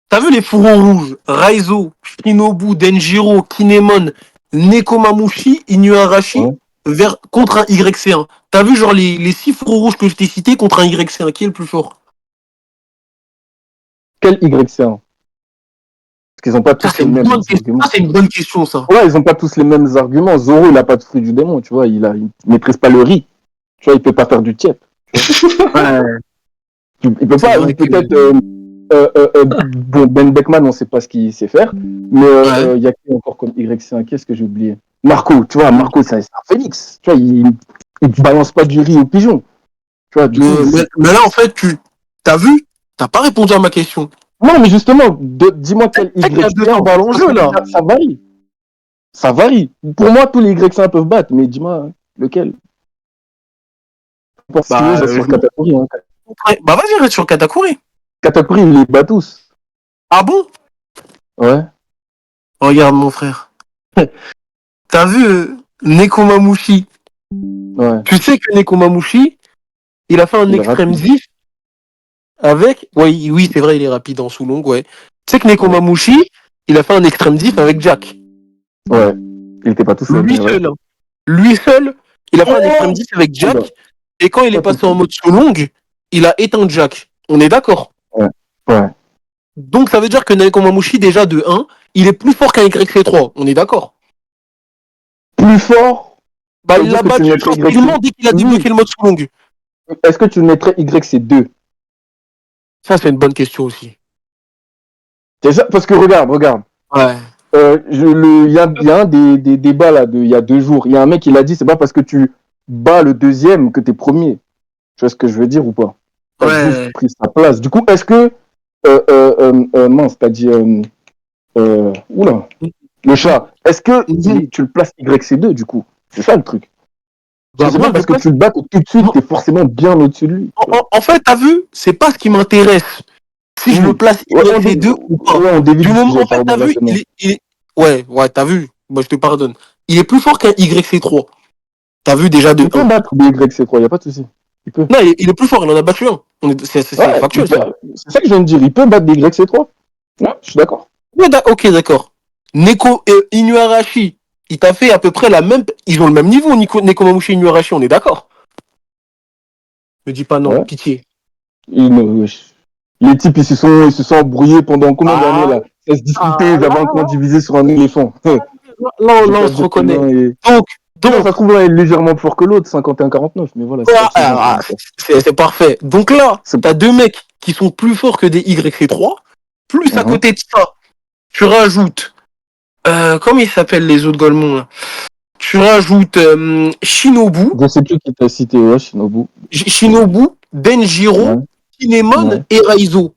t'as vu les fourreaux rouges, Raizo, Shinobu, Denjiro, Kinemon, Nekomamushi, Inuarashi, Ouais. contre un YC1. T'as vu genre les 6 fourreaux rouges que je t'ai cités contre un YC1, qui est le plus fort? Quel YC1? Parce qu'ils n'ont pas Ça tous c'est les une mêmes bonne question. arguments. Ça c'est une bonne question ça. Ouais, ils n'ont pas tous les mêmes arguments. Zoro, il n'a pas de fruit du démon, tu vois. Il maîtrise pas le riz. Tu vois, il peut pas faire du tiep. Ouais. Il peut C'est pas, vrai que. peut-être. Bon, Ben Beckman, on ne sait pas ce qu'il sait faire. Mais Ouais. il y a qui encore comme YC1? Qu'est-ce que j'ai oublié? Marco, tu vois, Marco, c'est un phénix. Tu vois, il balance pas du riz aux pigeons. Tu vois, du coup. Mais là en fait, t'as vu? T'as pas répondu à ma question. Non, mais justement, dis-moi quel C'est qu'il y a YC1. 200 balles en Parce jeu que là. ça varie. Ça varie. Pour moi, tous les YC1 peuvent battre, mais dis-moi lequel. Sinon, je Bah, reste sur Katakuri. Hein. bah vas-y, reste sur Katakuri. Katakuri, il les bat tous. Ah bon? Ouais. Regarde mon frère. T'as vu Nekomamushi? Ouais. Tu sais que Nekomamushi, il a fait un Il est extrême rapide. diff avec. Oui, oui, c'est vrai, il est rapide en sous longue, ouais. Tu sais que Ouais. Nekomamushi, il a fait un extrême diff avec Jack. Ouais. Il n'était pas tout seul, Lui mais ouais. seul. Hein. Lui seul, il a fait un extrême Oh diff avec Oula. Jack. Et quand il est Pas tout passé en seul. mode sous longue, il a éteint Jack. On est d'accord. Ouais. Ouais. Donc ça veut dire que Nekomamushi, déjà de 1, il est plus fort qu'un YC3. On est d'accord. Plus fort, Bah, ça veut il dire l'a que tu le battu mettrais tranquillement YC. dès qu'il a Oui. débloqué le mode sous longue. Est-ce que tu le mettrais YC2? Ça, c'est une bonne question aussi. C'est ça, parce que regarde. Ouais. Il y a un des débats là, il y a 2 jours. Il y a un mec qui l'a dit, c'est pas parce que tu bats le deuxième que t'es premier. Tu vois ce que je veux dire ou pas? T'as juste Ouais. pris sa place. Du coup, est-ce que mince, t'as dit oula, le chat. Est-ce que tu le places YC2 du coup? C'est ça le truc. Parce Bah, que c'est moi, pas je le parce que place. tu le bats que tout de suite t'es forcément bien au-dessus de lui. En fait, t'as vu, c'est pas ce qui m'intéresse. Si je le Oui. place Ouais, YC2 ou pas. on dévie Du du moment, sujet, en fait, t'as pardon, là vu, c'est bon. Ouais, t'as vu. Moi, je te pardonne. Il est plus fort qu'un YC3. T'as vu déjà de Il peut 1. battre des YC3, il n'y a pas de souci. Il peut. Non, il est plus fort, il en a battu un. C'est Ouais, factuel, ça. c'est ça que je viens de dire. Il peut battre des YC3. Ouais, je suis d'accord. Ouais, ok, d'accord. Neko et Inuarashi, il t'a fait à peu près la même. Ils ont le même niveau, Nekomamushi et Inuarashi, on est d'accord. Me dis pas non, Ouais. pitié. Les types, ils se sont embrouillés pendant combien d'années Ah, là? Ça se disputait, ah, ils avaient un camp divisé sur un éléphant. Je vais là, on pas se dire que reconnaît. l'un est. Donc, Non, donc, ça se trouve l'un est légèrement plus fort que l'autre, 51-49, mais voilà, c'est pas le sujet encore une fois. c'est parfait. Donc là, C'est- t'as deux mecs qui sont plus forts que des YC3. Plus à Mhm. côté de ça, tu rajoutes. Comment ils s'appellent les autres Golemons là. Tu rajoutes Shinobu, Je sais plus qui t'a cité, ouais, Shinobu. Shinobu, Denjiro, Ouais, Kinemon ouais. et Raizo.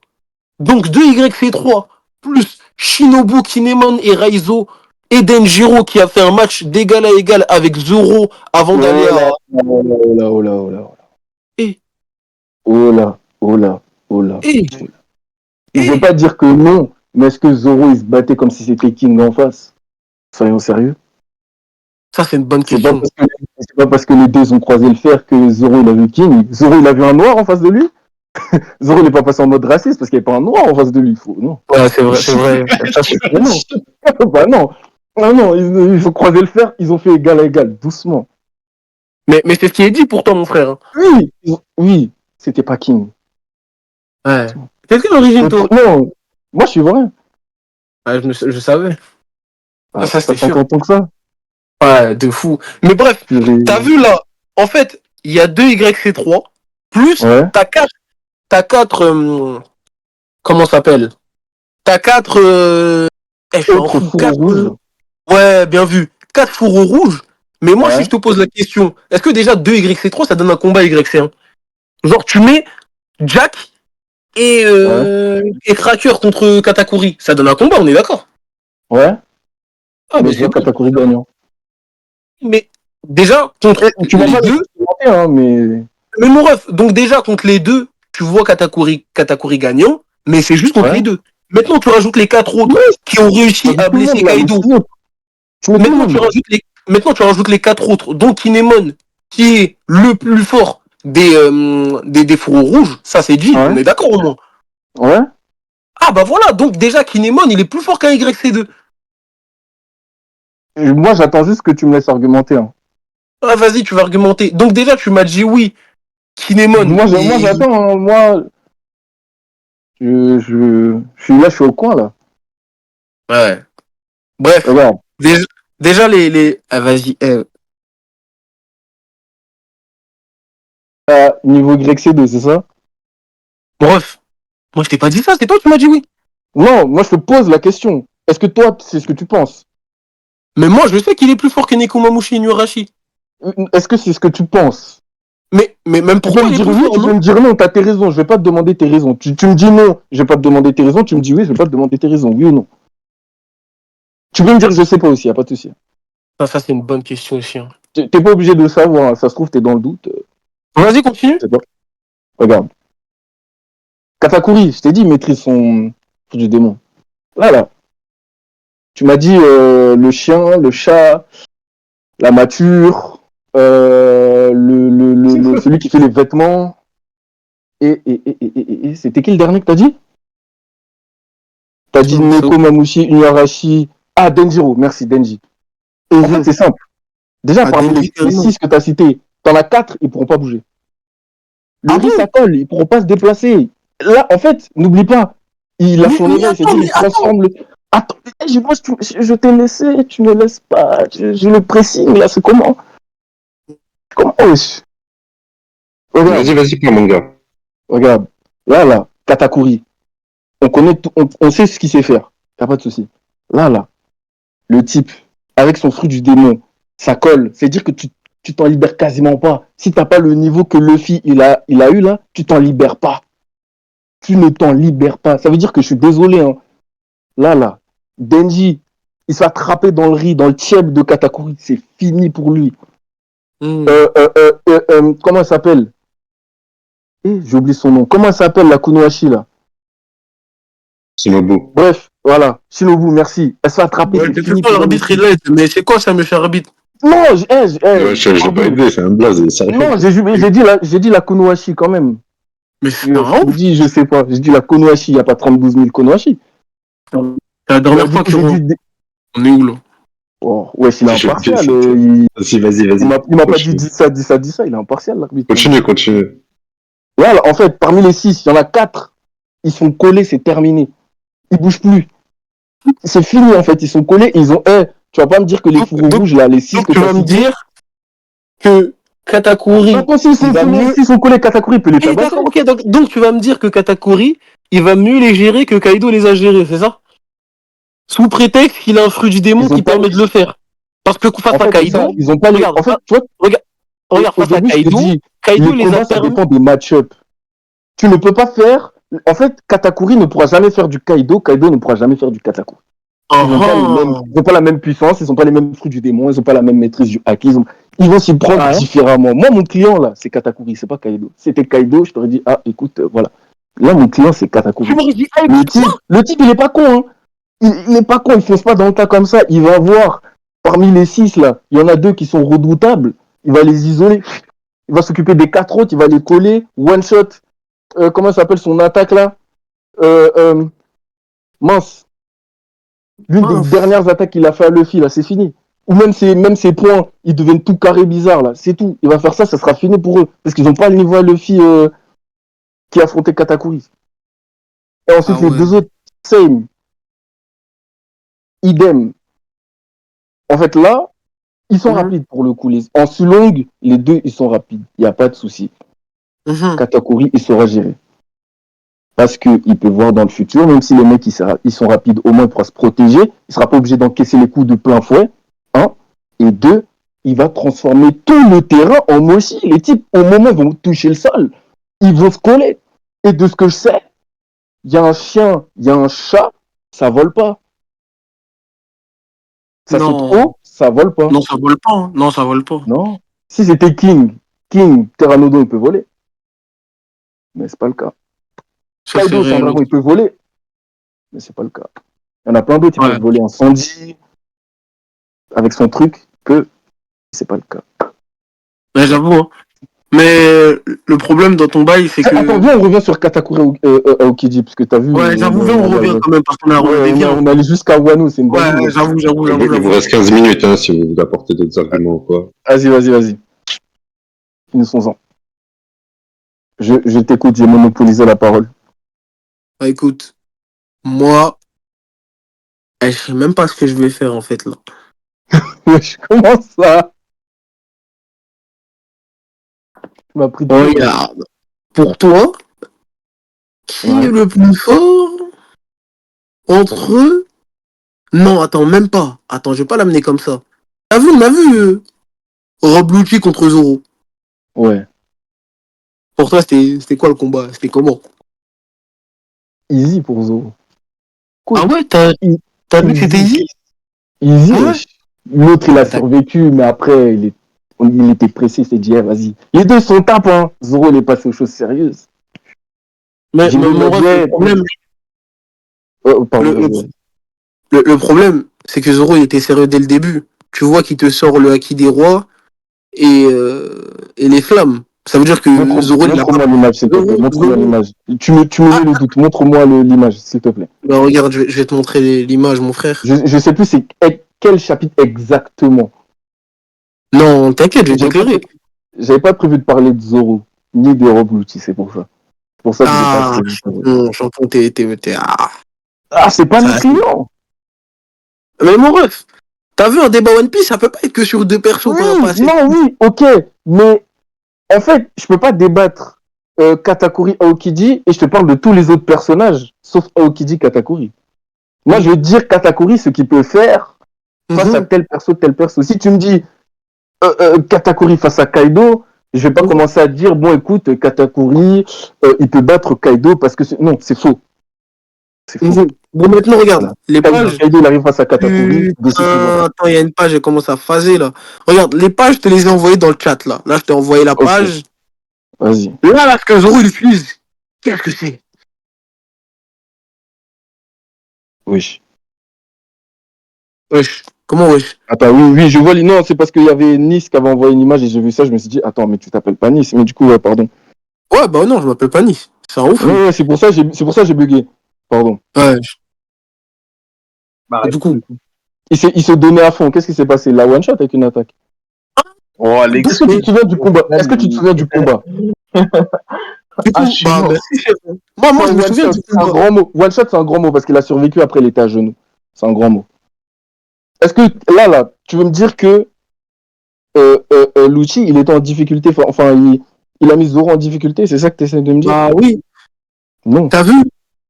Donc 2 YC3 plus Shinobu, Kinemon et Raizo et Denjiro qui a fait un match d'égal à égal avec Zoro avant d'aller Oh à. là, oh là, oh là, oh là, oh là. Et, Oh là, oh là, oh là. et, Je veux et. pas dire que non, mais est-ce que Zoro il se battait comme si c'était King en face? Soyons sérieux. Ça, c'est une bonne C'est pas question. parce que c'est pas parce que les deux ont croisé le fer que Zoro il a vu King. Zoro il a vu un noir en face de lui. Zoro il est pas passé en mode raciste parce qu'il n'y avait pas un noir en face de lui. Non. Ouais, c'est vrai, c'est vrai. Ça, Mais non. Bah non. Ah non, ils ont croisé le fer, ils ont fait égal à égal, doucement. mais c'est ce qui est dit pourtant, mon frère. Hein. Oui, oui, c'était pas King. Ouais. Qu'est-ce que l'origine, toi? Non, moi je suis vrai. Ouais, je savais. Ah, Ça, ça c'était fait sûr. longtemps que ça. Ouais, de fou. Mais bref, t'as vu là, en fait, il y a 2 YC3, plus Ouais. t'as 4 comment ça s'appelle? T'as 4 je suis un Autre fou, fourreau 4 rouge. ouais, bien vu. 4 fourreaux rouges. Mais moi, si Ouais. je te pose la question, est-ce que déjà 2 YC3, ça donne un combat YC1? Genre, tu mets Jack Ouais. et Cracker contre Katakuri, ça donne un combat, on est d'accord? Ouais. Ah, Mais mais je c'est vois bon. Katakuri gagnant. Mais déjà, contre Tu m'as les pas deux, expérimenté, hein, mais. mais mon ref, donc déjà, contre les deux, tu vois Katakuri gagnant, mais c'est juste contre Ouais. les deux. Maintenant, tu rajoutes les 4 autres Ouais, qui ont tu réussi rajoutes à tout le blesser monde là, mais Kaido. sinon, tu mets tout le Maintenant, monde. tu rajoutes les 4 autres, dont Kinemon, qui est le plus fort, des fourreaux rouges, ça c'est G, Ouais. on est d'accord au moins. Ouais. Ah bah voilà, donc déjà Kinemon, il est plus fort qu'un YC2. Et moi, j'attends juste que tu me laisses argumenter. Hein. Ah vas-y, tu vas argumenter. Donc déjà, tu m'as dit oui, Kinemon, Moi, j'attends. Hein. Moi, je suis là, je suis au coin, là. Ouais. Bref, Regarde. déjà, Ah vas-y, Niveau YC2, c'est ça? bref. Moi je t'ai pas dit ça, c'est toi qui m'as dit oui. Non, moi, je te pose la question. Est-ce que toi, c'est ce que tu penses? Mais moi je sais qu'il est plus fort que Nekomamushi Inuarashi. Est-ce que c'est ce que tu penses? Mais même Tu pour peux toi, me il est dire plus oui, fort, tu peux non? me dire non, t'as tes raisons, je vais pas te demander tes raisons. Tu me dis non, je vais pas te demander tes raisons, tu me dis oui, je vais pas te demander tes raisons, oui ou non. Tu peux me dire je sais pas aussi, y a pas de souci. Ça c'est une bonne question aussi. Hein. T'es pas obligé de le savoir, hein. Ça se trouve, t'es dans le doute. Vas-y, continue. C'est pas. Regarde. Katakuri, je t'ai dit, il maîtrise son truc du démon. Là. Tu m'as dit le chien, le chat, la mature, celui qui fait les vêtements. Et c'était qui le dernier que t'as dit? T'as dit Neko Mamushi, Inuarashi. Ah, Denjiro, merci, Denji. En fait, c'est simple. Déjà, Ah, parmi Denji, les 6 que tu as cités, t'en as 4, ils pourront pas bouger. Le Ah riz, bon? ça colle, ils pourront pas se déplacer. Là, en fait, n'oublie pas, il a son éveil, c'est-à-dire il Attends. transforme le. Attends, moi, je t'ai laissé, tu me laisses pas. J'ai le pressing, là, c'est comment? Comment, wesh? Regarde, Vas-y, pas mon gars. regarde. Là, Katakuri. On connaît tout, on sait ce qu'il sait faire. Y a pas de souci. Là, le type, avec son fruit du démon, ça colle. C'est dire que tu t'en libères quasiment pas. Si t'as pas le niveau que Luffy il a eu là, tu t'en libères pas. Tu ne t'en libères pas. Ça veut dire que je suis désolé. Hein. Là, Denji, il se fait attraper dans le riz, dans le tiep de Katakuri. C'est fini pour lui. Comment elle s'appelle? J'ai oublié son nom. Comment elle s'appelle la Kunohashi là? Shinobu. Bref, voilà. Shinobu, merci. Elle se fait attraper, Ouais, c'est t'es plus fini fort, pour elle l'arbitre, aussi. il l'aide. Mais c'est quoi ça, monsieur arbitre? Non, Ouais, j'ai pas pardon. aidé, c'est un blaze, sérieux. Non, j'ai dit la Konohashi quand même. Mais c'est Je un te ouf. dis, je sais pas. J'ai dit la Konohashi, il n'y a pas 32 000 Konohashi. C'est la dernière Du fois coup, j'ai qu'on dit. on est où là? Oh, wesh, il est impartial. Vas-y. Il m'a pas dit Continue. dit ça. Il est impartial, l'arbitre. Continue. Voilà, en fait, parmi les 6, il y en a 4. Ils sont collés, c'est terminé. Ils bougent plus. C'est fini, en fait. Ils sont collés. Ils ont. Tu vas pas me dire que les fourreaux rouges, là, les 6 Donc que tu tu as vas me cités. dire que Katakuri, Attends, s'ils il va mieux. sont collés, Katakuri peut les tabasser. D'accord, ok, donc tu vas me dire que Katakuri, il va mieux les gérer que Kaido les a gérés, c'est ça? Sous prétexte qu'il a un fruit du démon Ils ont qui pas. permet de le faire. Parce que face En à fait, c'est ça. Kaido, Ils ont pas les. regarde, En fait, tu vois, regarde, regarde, au face à début, je t'ai Kaido, dit, Kaido les les a combats, ça permis. dépend des match-up. Tu ne peux pas faire. En fait, Katakuri ne pourra jamais faire du Kaido. Kaido ne pourra jamais faire du Katakuri. Ils n'ont pas les mêmes. Ils ont pas la même puissance. Ils n'ont pas les mêmes fruits du démon. Ils n'ont pas la même maîtrise du haki. Ils vont s'y prendre différemment. Moi, mon client là, c'est Katakuri. C'est pas Kaido. C'était Kaido, je t'aurais dit ah écoute, voilà. Là, mon client, c'est Katakuri. Tu m'aurais dit, ah, Le type, il est pas con. Hein. Il est pas con. Il fonce pas dans le tas comme ça. Il va voir parmi les 6 là, il y en a 2 qui sont redoutables. Il va les isoler. Il va s'occuper des 4 autres. Il va les coller. One shot. Comment ça s'appelle son attaque là? Mince. L'une des dernières attaques qu'il a fait à Luffy, là, c'est fini. Ou même ses points, ils deviennent tout carré bizarre, là. C'est tout. Il va faire ça, ça sera fini pour eux. Parce qu'ils n'ont pas le niveau à Luffy qui a affronté Katakuri. Et ensuite, les 2 autres, same. Idem. En fait, là, ils sont rapides pour le coup. En Sulong, les 2, ils sont rapides. Il n'y a pas de souci. Katakuri, il saura gérer. Parce qu'il peut voir dans le futur, même si les mecs ils sont rapides, au moins il pourra se protéger, il ne sera pas obligé d'encaisser les coups de plein fouet. Un. Et deux, il va transformer tout le terrain en mochi. Les types, au moment où ils vont toucher le sol, ils vont se coller. Et de ce que je sais, il y a un chien, il y a un chat, ça vole pas. Ça saute haut, ça vole pas. Non, ça vole pas. Hein. Non, ça vole pas. Non. Si c'était King, Pteranodon, il peut voler. Mais c'est pas le cas. Ça Kaido, c'est un serait dragon, il peut voler. Mais c'est pas le cas. Il y en a plein d'autres, ils peuvent voler en Sandy, avec son truc, que c'est pas le cas. Ouais, j'avoue. Hein. Mais le problème dans ton bail, c'est que... Attends, viens, on revient sur Katakuri Aokiji, parce que t'as vu. Ouais, j'avoue, viens, on revient quand même, parce qu'on a Ouais, dévié. on allait jusqu'à Wano, c'est une Ouais, dinguerie. j'avoue. Il vous reste 15 minutes, hein, si vous voulez apporter d'autres arguments ou quoi. Vas-y. Finissons-en. Je t'écoute, j'ai monopolisé la parole. Bah écoute, moi, je sais même pas ce que je vais faire en fait là. Wesh, comment ça? Tu m'as pris de court. Regarde, pour toi, qui est le plus fort entre eux? Non, attends, même pas. Attends, je vais pas l'amener comme ça. On a vu Rob Lucci contre Zoro. Ouais. Pour toi, c'était quoi le combat? C'était comment? Easy pour Zoro. Cool. Ah ouais, t'as vu que c'était easy? Easy, Ah ouais? wesh. L'autre, il a T'as- survécu, mais après, il était pressé, il s'est dit, vas-y. Les deux sont tapes, hein. Zoro, il est passé aux choses sérieuses. Mais J'ai mon ref, le problème. Pardon, le, vas-y. le problème, c'est que Zoro, il était sérieux dès le début. Tu vois qu'il te sort le haki des rois et les flammes. Ça veut dire que Zoro, il a pas... Montre-moi l'image, s'il te plaît. Montre-moi Zoro... l'image. Tu me mets le doute. Montre-moi l'image, s'il te plaît. Bah regarde, je vais te montrer l'image, mon frère. Je sais plus c'est quel chapitre exactement. Non, t'inquiète, je vais J'avais pas, t'éclairer. j'avais pas prévu de parler de Zoro, ni des Rob Lucci, c'est pour ça. C'est pour ça que j'ai pas Ah, prévu de parler. champion, ah, Ah, c'est pas ça, mes clients. mais mon ref, t'as vu un débat One Piece, ça peut pas être que sur deux persos Oui, quand on passe. non, oui, ok. Mais en fait, je peux pas débattre Katakuri Aokiji et je te parle de tous les autres personnages, sauf Aokiji Katakuri. Moi, je veux dire Katakuri, ce qu'il peut faire face à tel perso, tel perso. Si tu me dis Katakuri face à Kaido, je vais pas commencer à dire, bon, écoute, Katakuri, il peut battre Kaido parce que... Non, c'est faux. C'est faux. Bon, maintenant, regarde, Voilà. les pages. Kaido, il arrive face à Katakuri, dossier suivant. Attends, il y a une page, elle commence à phaser là. Regarde, les pages, je te les ai envoyées dans le chat là. Là, je t'ai envoyé la Ok, page. vas-y. Là, ce que Zoro il utilise, qu'est-ce que c'est? Oui. Wesh, comment wesh? Attends, oui, je vois. Non, c'est parce qu'il y avait Nice qui avait envoyé une image et j'ai vu ça, je me suis dit, attends, mais tu t'appelles pas Nice. Mais du coup, ouais, pardon. Ouais, bah non, je m'appelle pas Nice. C'est un ouf, lui. Ouais, c'est pour ça que j'ai bugué. Pardon. Ouais, Bah, du coup. Il se donnait à fond. Qu'est-ce qui s'est passé? La one shot avec une attaque. oh, Alex. Est-ce que tu te souviens du combat? Est-ce que tu te souviens du combat? Du coup, Ah, je suis bah, mort. merci, chef. Moi, je me One souviens shot, du c'est un combat. grand mot. One shot, c'est un grand mot parce qu'il a survécu après, il était à genoux. C'est un grand mot. Est-ce que là, tu veux me dire que Lucci, il était en difficulté, enfin, il a mis Zoro en difficulté, c'est ça que tu essaies de me dire? Bah oui, Non. t'as vu?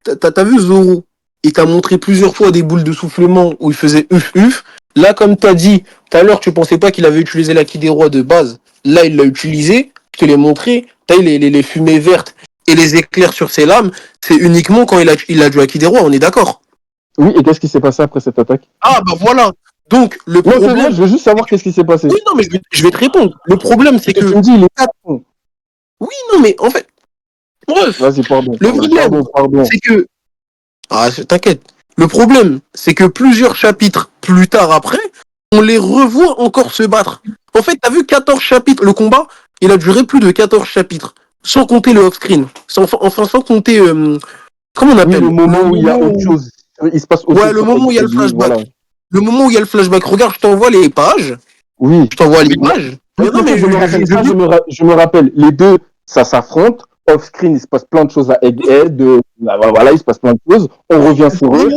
T'as vu Zoro? Il t'a montré plusieurs fois des boules de soufflement où il faisait uf. Là, comme t'as dit, tout à l'heure, tu pensais pas qu'il avait utilisé l'acquis des rois de base. Là, il l'a utilisé. Je te l'ai montré. T'as eu les fumées vertes et les éclairs sur ses lames. C'est uniquement quand il a du acquis des rois, on est d'accord? Oui, et qu'est-ce qui s'est passé après cette attaque? Ah, bah voilà. Donc, le Non, c'est vrai, problème... je veux juste savoir qu'est-ce qui s'est passé. Oui, non, mais je vais te répondre. Le problème, c'est Parce que que... tu me dis, il est à fond. Oui, non, mais en fait... Bref, Vas-y, pardon. le problème, c'est que... Ah, t'inquiète. Le problème, c'est que plusieurs chapitres plus tard après, on les revoit encore se battre. En fait, t'as vu 14 chapitres. Le combat, il a duré plus de 14 chapitres. Sans compter le off-screen. Sans compter... comment on Oui, appelle? le moment où il y a autre chose. Il se passe autre Ouais, chose le sur moment où il y a le Egghead, oui, flashback. voilà. Le moment où il y a le flashback. Regarde, je t'envoie les pages. Oui. Je t'envoie l'image. Oui, Non, ok, mais je me rappelle. Ça, je me rappelle. Les deux, ça s'affronte. Off-screen, il se passe plein de choses à Egghead. Voilà, il se passe plein de choses. On revient sur eux.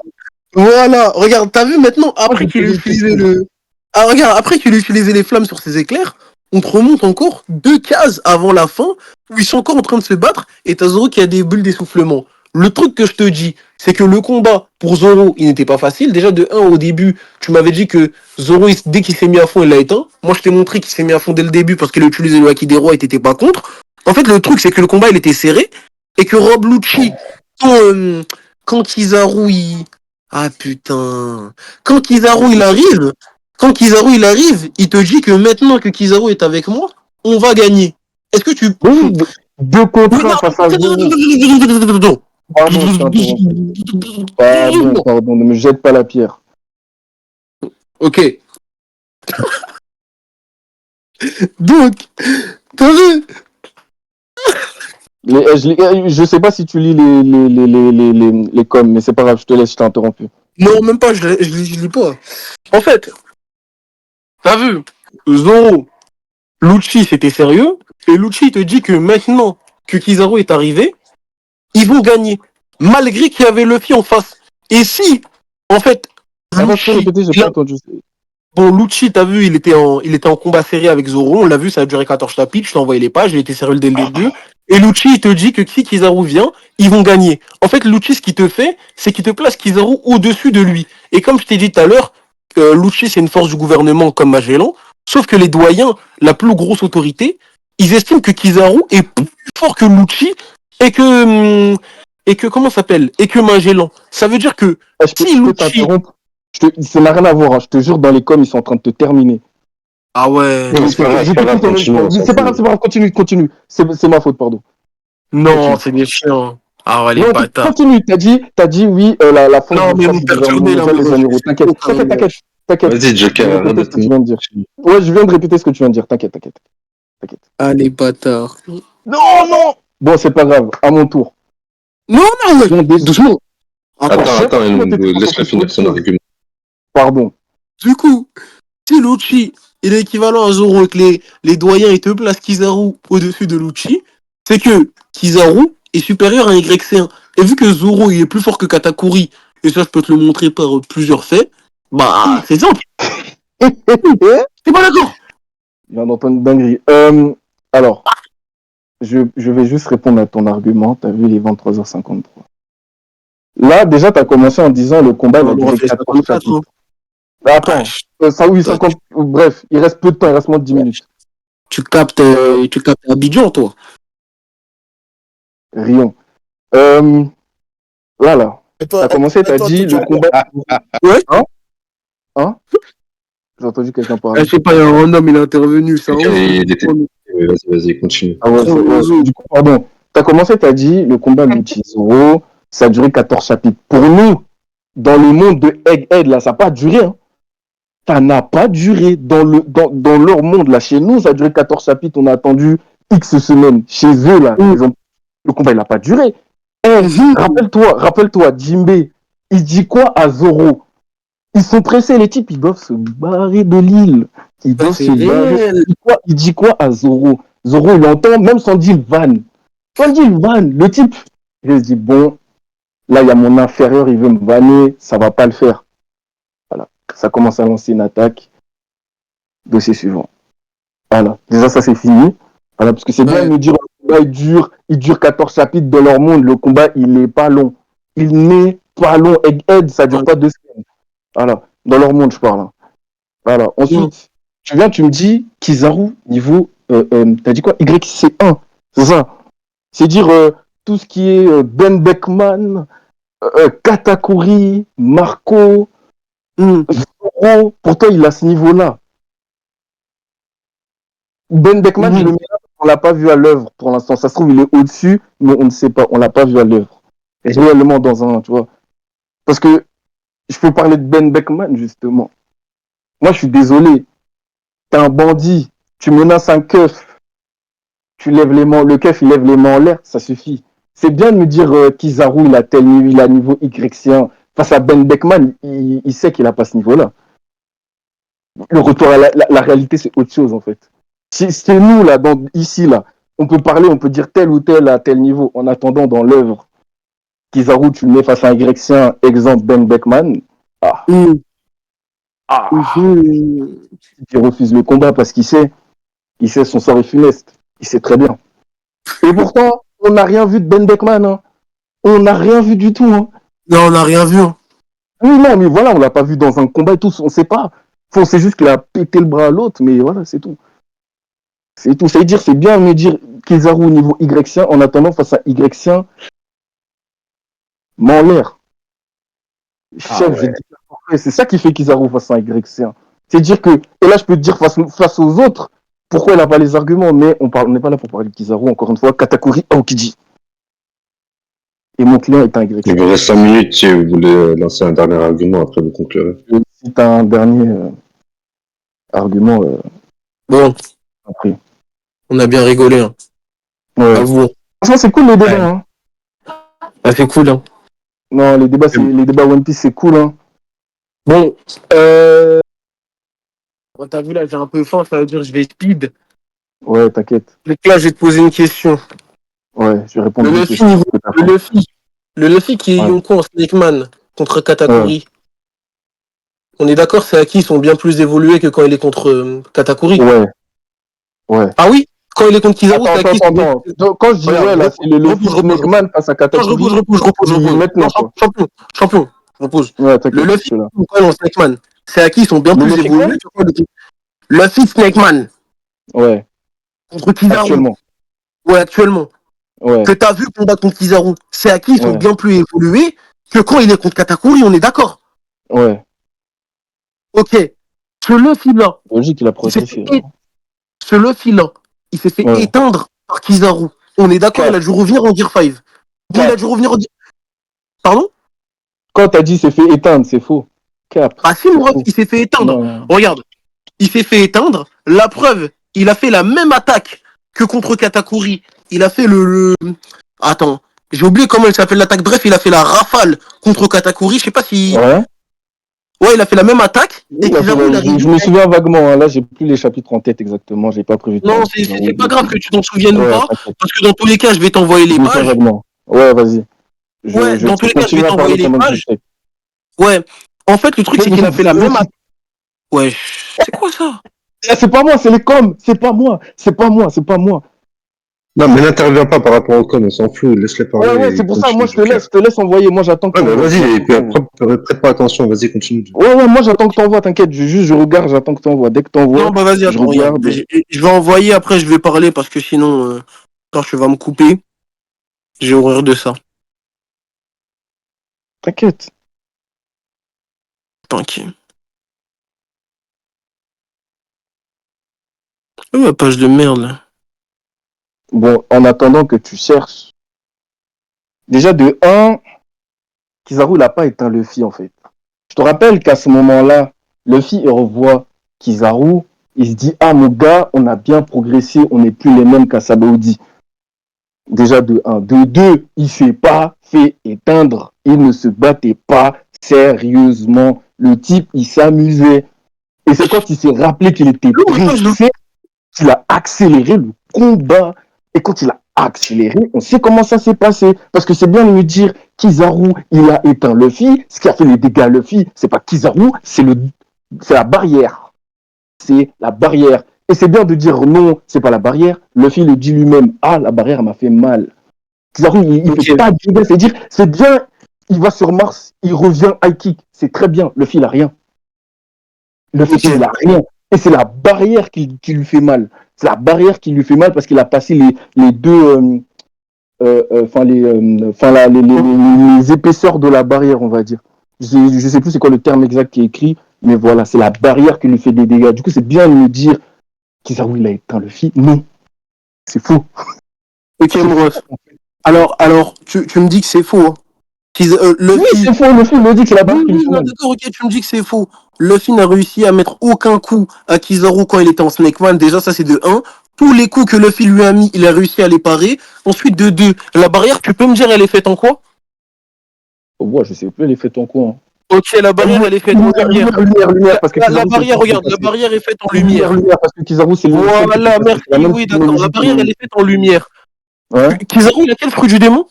Voilà, regarde, t'as vu maintenant, après qu'il ait utilisé le... Ah, regarde, après qu'il ait utilisé les flammes sur ses éclairs, on te remonte encore 2 cases avant la fin, où ils sont encore en train de se battre, et t'as Zoro qui a des bulles d'essoufflement. Le truc que je te dis, c'est que le combat, pour Zoro, il n'était pas facile. Déjà, de 1, au début, tu m'avais dit que Zoro, dès qu'il s'est mis à fond, il l'a éteint. Moi, je t'ai montré qu'il s'est mis à fond dès le début, parce qu'il a utilisé le haki des rois et t'étais pas contre. En fait, le truc, c'est que le combat, il était serré, et que Rob Lucci, quand Kizaru, il... Ah putain. Quand Kizaru il arrive, il te dit que maintenant que Kizaru est avec moi, on va gagner. Est-ce que tu... Oui, deux contre un face à Zoro. Pardon, je t'ai interrompu. Pardon, ne me jette pas la pierre. Ok. Donc, t'as vu? Je sais pas si tu lis les coms, mais c'est pas grave, je te laisse, je t'ai interrompu. Non, même pas, je lis pas. En fait, t'as vu, Zoro, Lucci, c'était sérieux, et Lucci te dit que maintenant que Kizaru est arrivé, ils vont gagner, malgré qu'il y avait Luffy en face. Et si, en fait, Attends, tu peux Lucci, répéter, j'ai pas entendu. bon, Lucci, t'as vu, il était en combat serré avec Zoro, on l'a vu, ça a duré 14 chapitres, je t'ai envoyé les pages, il était sérieux dès le début. Et Lucci, il te dit que si Kizaru vient, ils vont gagner. En fait, Lucci, ce qu'il te fait, c'est qu'il te place Kizaru au-dessus de lui. Et comme je t'ai dit tout à l'heure, Lucci, c'est une force du gouvernement comme Magellan, sauf que les doyens, la plus grosse autorité, ils estiment que Kizaru est plus fort que Lucci et que comment ça s'appelle? Et que Magellan. Ça veut dire que si Je peux Lucci... t'interrompre. Ça n'a rien à voir, hein. Je te jure, dans les coms, ils sont en train de te terminer. Ah ouais. Non, c'est Je pas grave, t'écoute en même continue, temps. on s'en C'est pas grave, fout. c'est pas grave, continue. C'est ma faute, pardon. Non, Continue. c'est des chiens. Ah ouais, les Non, bâtards. continue. T'as dit oui, la force, Non, mais force vous du perturbez gouvernement là, mondial, moi, les je généraux. suis trop carrément. T'inquiète. Vas-y, Je vais Joker, arrête répéter de ce te que tu viens de dire. moquer. Ouais, je viens de répéter ce que tu viens de dire. T'inquiète. Ah, les bâtards. Non! Bon, c'est pas grave. À mon tour. Non, non, ouais. Bon, Doucement. Attends. Attends, Moi, t'es trop laisse-le concentré sur finir autre son chose. argument. Pardon. Du coup, si Lucci il est équivalent à Zoro et que les doyens ils te placent Kizaru au-dessus de Lucci, c'est que Kizaru est supérieur à un YC1. Et vu que Zoro il est plus fort que Katakuri, et ça je peux te le montrer par plusieurs faits, bah c'est simple. T'es pas d'accord? Je viens d'entendre une dinguerie. Alors, je vais juste répondre à ton argument. T'as vu les 23h53. Là, déjà, t'as commencé en disant le combat, il a On aura duré fait 14 54, hein. chapitres. Bah, Ah, attends, ça oui, toi, 50. Bref, il reste peu de temps, il reste moins de 10 minutes. tu captes Abidjan, toi. Rion. Voilà. T'as commencé, t'as dit le combat. Ouais? Hein? Hein? J'ai entendu quelqu'un Je parler. sais pas, il y a un homme, il est intervenu, c'est un ouf. Il était... Vas-y, continue. Ah ouais, ouais. Du coup, pardon. T'as commencé, t'as dit le combat Lucci Zoro, ça a duré 14 chapitres. Pour nous, dans le monde de Egghead, là, ça n'a pas duré. Hein. Ça n'a pas duré. Dans leur monde, là, chez nous, ça a duré 14 chapitres. On a attendu X semaines. Chez eux, là, le combat, il n'a pas duré. Rappelle-toi, Jinbei, il dit quoi à Zoro? Ils sont pressés, les types, ils doivent se barrer de l'île. Ils Ouais, doivent c'est se barrer. réel. Il dit quoi à Zoro? Zoro, il entend, même sans dire van. Sans dire van, le type, il se dit, bon, là, il y a mon inférieur, il veut me vanner, ça va pas le faire. Voilà. Ça commence à lancer une attaque. Dossier suivant. Voilà. Déjà, ça, c'est fini. Voilà, parce que c'est bien de Ouais. me dire, le combat, il dure 14 chapitres dans leur monde. Le combat, il n'est pas long. Il n'est pas long. Egghead, ça dure pas 2 semaines. Voilà. Dans leur monde, je parle. Hein. Voilà. Ensuite, tu viens, tu me dis, Kizaru, niveau, t'as dit quoi? YC1. C'est ça. C'est dire tout ce qui est Ben Beckman, Katakuri, Marco, Zoro, pour toi, il a ce niveau-là. Ben Beckman, je le mets là, on l'a pas vu à l'œuvre pour l'instant. Ça se trouve, il est au-dessus, mais on ne sait pas. On l'a pas vu à l'œuvre. Réellement dans un, tu vois. Parce que je peux parler de Ben Beckman, justement. Moi, je suis désolé. T'es un bandit. Tu menaces un keuf. Tu lèves les mains. Le keuf, il lève les mains en l'air. Ça suffit. C'est bien de me dire Kizaru, il a tel niveau, il a niveau YC1. Face à Ben Beckman, il sait qu'il a pas ce niveau-là. Le retour à la réalité, c'est autre chose, en fait. C'est nous, là, ici, là, on peut parler, on peut dire tel ou tel à tel niveau. En attendant, dans l'œuvre, Kizaru, tu le mets face à un Grexien, exemple Ben Beckman. Ah, il refuse le combat parce qu'il sait son sort est funeste. Il sait très bien. Et pourtant, on n'a rien vu de Ben Beckman. Hein. On n'a rien vu du tout. Hein. Non, on n'a rien vu. Hein. Oui, non, mais voilà, on l'a pas vu dans un combat et tout. On sait pas. On sait juste qu'il a pété le bras à l'autre, mais voilà, c'est tout. C'est tout. Ça veut dire, c'est bien de me dire Kizaru au niveau Y1 en attendant face à Y1, mais en l'air. Chef, ouais. C'est ça qui fait Kizaru face à un Y1. C'est dire que, et là je peux te dire face aux autres, pourquoi il n'a pas les arguments, mais on n'est pas là pour parler de Kizaru, encore une fois, Katakuri Aokiji. Et mon client est un Y1. Il vous reste 5 minutes si vous voulez lancer un dernier argument, après vous conclurez. Si tu as un dernier argument, Bon, après. on a bien rigolé. Hein. Ouais. Avoue. Franchement, c'est cool les débats. Ouais. Hein. Ah, c'est cool, hein. Non, les débats One Piece, c'est cool. Hein. Bon, t'as vu là, j'ai un peu faim, ça veut dire que je vais speed. Ouais, t'inquiète. Donc là, je vais te poser une question. Ouais, je vais répondre Le vite Luffy, aussi. le Luffy qui est Ouais. Yonko en Snake Man contre Katakuri. On est d'accord, c'est Aki, ils sont bien plus évolués que quand il est contre Katakuri. Ouais. Ah oui? Quand il est contre Kizaru, c'est Aki. Attends. Donc, quand je dis Regarde, ouais, là, c'est le Luffy repose. Snake Man face à Non, je Katakuri. repose. Maintenant, Non, quoi. champion, je repose. Ouais, Le t'inquiète, je Luffy suis là. quand il est en Snake Man, c'est Aki, ils sont bien Le plus Luffy évolués que quand il est Luffy Snake Man Ouais, contre Kizaru. actuellement. Ouais, actuellement. Ouais, Que t'as vu combattre contre Kizaru, c'est Aki, ils sont ouais, bien plus évolués que quand il est contre Katakuri, on est d'accord. ouais. Ok. Ce Luffy-là, Logique, il a il s'est progressé. fait ce Luffy-là, il s'est fait Ouais. éteindre par Kizaru. On est d'accord, il a dû revenir en Gear 5. Il a dû revenir en Gear... Pardon? Quand t'as dit c'est fait éteindre, c'est faux. Cap. Ah si, mon ref, il s'est fait éteindre. Non. Regarde, il s'est fait éteindre. La preuve, il a fait la même attaque que contre Katakuri. Il a fait Attends, j'ai oublié comment il s'appelle l'attaque. Bref, il a fait la rafale contre Katakuri. Je sais pas si... Ouais. Ouais, il a fait la même attaque. Et Il a fait Kizaru, il la- arrive. je me souviens vaguement, hein. Là, j'ai plus les chapitres en tête exactement. J'ai pas prévu de Non, parler de c'est Kizaru. pas grave que tu t'en souviennes ou Ouais, pas. t'inquiète. Parce que dans tous les cas, je vais t'envoyer les Je me souviens pages. vaguement. Ouais, vas-y. Ouais, Je dans tous les cas, je vais continue à t'envoyer parler les pendant que je pages. check. Ouais. En fait, le truc, c'est qu'il a fait la même attaque. Ouais, c'est quoi ça? C'est pas moi, c'est les coms. C'est pas moi. Non, mais n'interviens pas par rapport au com, on s'en fout, laisse-les parler. Ouais, et c'est pour ça. continue, Moi, Joker. je te laisse envoyer. Moi, j'attends que Ouais, mais t'envoies. vas-y, et puis après, prête pas attention, vas-y, continue. Ouais, moi, j'attends que t'envoies. T'inquiète. Je regarde, j'attends que t'envoies. Dès que t'envoies, Non, bah vas-y, je attends, regarde. regarde. Je vais envoyer, après je vais parler parce que sinon, quand tu vas me couper, j'ai horreur de ça. T'inquiète. T'inquiète. Oh, la page de merde, là. Bon, en attendant que tu cherches. Déjà, de 1, Kizaru, il n'a pas éteint Luffy, en fait. Je te rappelle qu'à ce moment-là, Luffy, il revoit Kizaru. Il se dit, ah, mon gars, on a bien progressé. On n'est plus les mêmes qu'à Sabaody. Déjà, de 1. De 2, il ne s'est pas fait éteindre. Il ne se battait pas sérieusement. Le type, il s'amusait. Et c'est quand il s'est rappelé qu'il était pressé qu'il a accéléré le combat. Et quand il a accéléré, on sait comment ça s'est passé. Parce que c'est bien de me dire, Kizaru, il a éteint Luffy. Ce qui a fait les dégâts à Luffy, c'est pas Kizaru, c'est la barrière. C'est la barrière. Et c'est bien de dire non, c'est pas la barrière. Luffy le dit lui-même, ah, la barrière m'a fait mal. Kizaru, il fait pas de dégâts. C'est dire, c'est bien, il va sur Mars, il revient high kick. C'est très bien. Luffy, il a rien. Luffy, il a rien. Et c'est la barrière qui lui fait mal. C'est la barrière qui lui fait mal parce qu'il a passé les deux, les épaisseurs de la barrière, on va dire. Je sais plus c'est quoi le terme exact qui est écrit, mais voilà, c'est la barrière qui lui fait des dégâts. Du coup, c'est bien de me dire Kizaru, il a éteint Luffy. Non, c'est faux. Ok, mon ref. Alors, tu me dis que c'est faux. Hein. Oui, c'est faux. Luffy me dit que c'est la barrière qui lui fait mal. D'accord, ok, tu me dis que c'est faux. Luffy n'a réussi à mettre aucun coup à Kizaru quand il était en Snake Man. Déjà, ça, c'est de 1. Tous les coups que Luffy lui a mis, il a réussi à les parer. Ensuite, de 2. La barrière, tu peux me dire, elle est faite en quoi? Oh, je sais plus, elle est faite en quoi. Hein. Ok, la barrière, elle est faite en lumière. Lumière, parce que la barrière, regarde, la barrière est faite en lumière. Lumière, parce que Kizaru, c'est le. Voilà, merci, oui, d'accord. La barrière, elle est faite en lumière. Ouais. Kizaru, il a quel fruit du démon?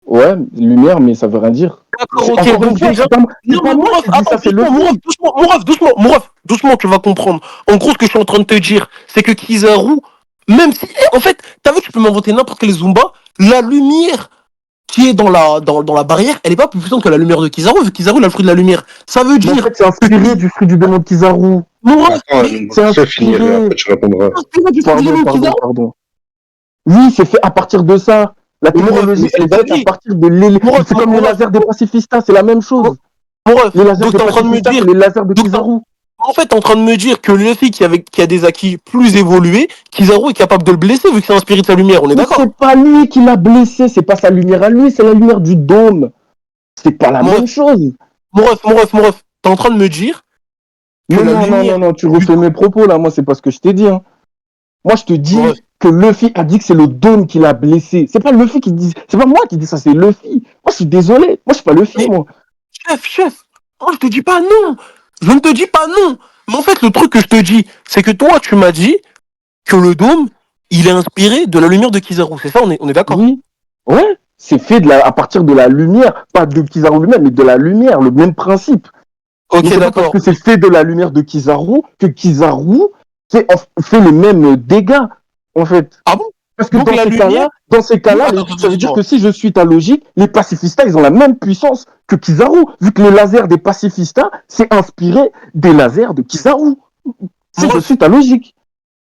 Ouais, lumière, mais ça veut rien dire. D'accord, ok, donc déjà. Non, mais mon ref, attends, doucement, tu vas comprendre. En gros, ce que je suis en train de te dire, c'est que Kizaru, même si. En fait, t'as vu, tu peux m'inventer n'importe quel Zumba, la lumière qui est dans la barrière, elle est pas plus puissante que la lumière de Kizaru, vu que Kizaru, il a le fruit de la lumière. Ça veut dire. En fait, c'est inspiré du fruit du démon de Kizaru. Mon ref, C'est fini, après tu répondras. Pardon. Oui, c'est fait à partir de ça. La technologie, elle est faite à partir de c'est comme les lasers des pacifistas, c'est la même chose. Les lasers des pacifistas, c'est les lasers de Kizaru. En fait, t'es en train de me dire que Luffy qui a des acquis plus évolués, Kizaru est capable de le blesser vu que c'est inspiré de sa lumière, on est d'accord? C'est pas lui qui l'a blessé, c'est pas sa lumière à lui, c'est la lumière du dôme. C'est pas la même chose. Mon ref, t'es en train de me dire que non, tu refais mes propos là, moi c'est pas ce que je t'ai dit. Hein. Moi je te dis que Luffy a dit que c'est le dôme qui l'a blessé. C'est pas Luffy qui dit, c'est pas moi qui dis ça, c'est Luffy. Moi, je suis désolé. Moi, je suis pas Luffy, Mais- moi. Chef, oh, je te dis pas non. Je ne te dis pas non. Mais en fait, le truc que je te dis, c'est que toi, tu m'as dit que le dôme, il est inspiré de la lumière de Kizaru. C'est ça, on est d'accord? Oui. Ouais. C'est fait à partir de la lumière, pas de Kizaru lui-même, mais de la lumière, le même principe. Mais Ok, c'est pas parce d'accord. que c'est fait de la lumière de Kizaru que Kizaru fait les mêmes dégâts, en fait. Ah bon? Parce que Donc la lumière... dans ces cas-là, Attends, ça veut dire dis-moi. que si je suis ta logique, les pacifistas, ils ont la même puissance que Kizaru, vu que les lasers des pacifistas, c'est inspiré des lasers de Kizaru. Si Mon je ref, suis ta logique.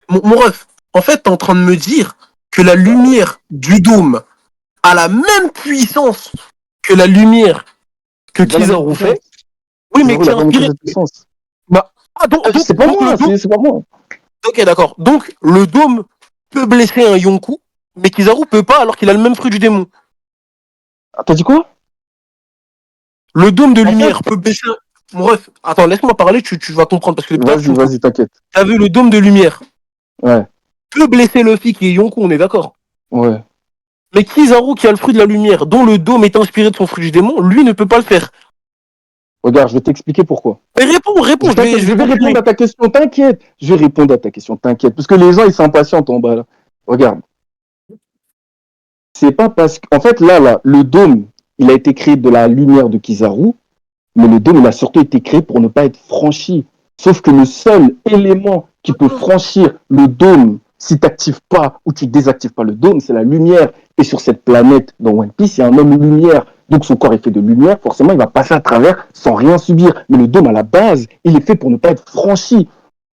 mon ref, en fait, t'es en train de me dire que la lumière du dôme a la même puissance que la lumière que C'est pas la même Kizaru puissance. fait. Oui, mais Kizaru, qui il est a pas montré inspiré. cette puissance. Bah, ah, donc, donc, C'est pas donc le moi, dôme... c'est pas moi. Ok, d'accord. Donc, le dôme peut blesser un Yonkou, mais Kizaru peut pas alors qu'il a le même fruit du démon. Ah, t'as dit quoi? Le dôme de En fait, lumière peut blesser un... Bref, attends, laisse-moi parler, tu vas comprendre, parce que depuis tout à l'heure, tu me coupes. vas-y, t'inquiète. T'as vu, le dôme de lumière Ouais, peut blesser Luffy qui est Yonkou, on est d'accord. ouais. Mais Kizaru qui a le fruit de la lumière, dont le dôme est inspiré de son fruit du démon, lui ne peut pas le faire. Regarde, je vais t'expliquer pourquoi. Mais réponds, T'inquiète, je je vais vais continuer. répondre à ta question, t'inquiète. Je vais répondre à ta question, t'inquiète. Parce que les gens, ils s'impatientent en bas, là. Regarde. C'est pas parce qu'en fait, là, le dôme, il a été créé de la lumière de Kizaru, mais le dôme, il a surtout été créé pour ne pas être franchi. Sauf que le seul élément qui peut franchir le dôme, si tu n'actives pas ou tu désactives pas le dôme, c'est la lumière. Et sur cette planète, dans One Piece, il y a un homme lumière. Donc son corps est fait de lumière, forcément, il va passer à travers sans rien subir. Mais le dôme, à la base, il est fait pour ne pas être franchi.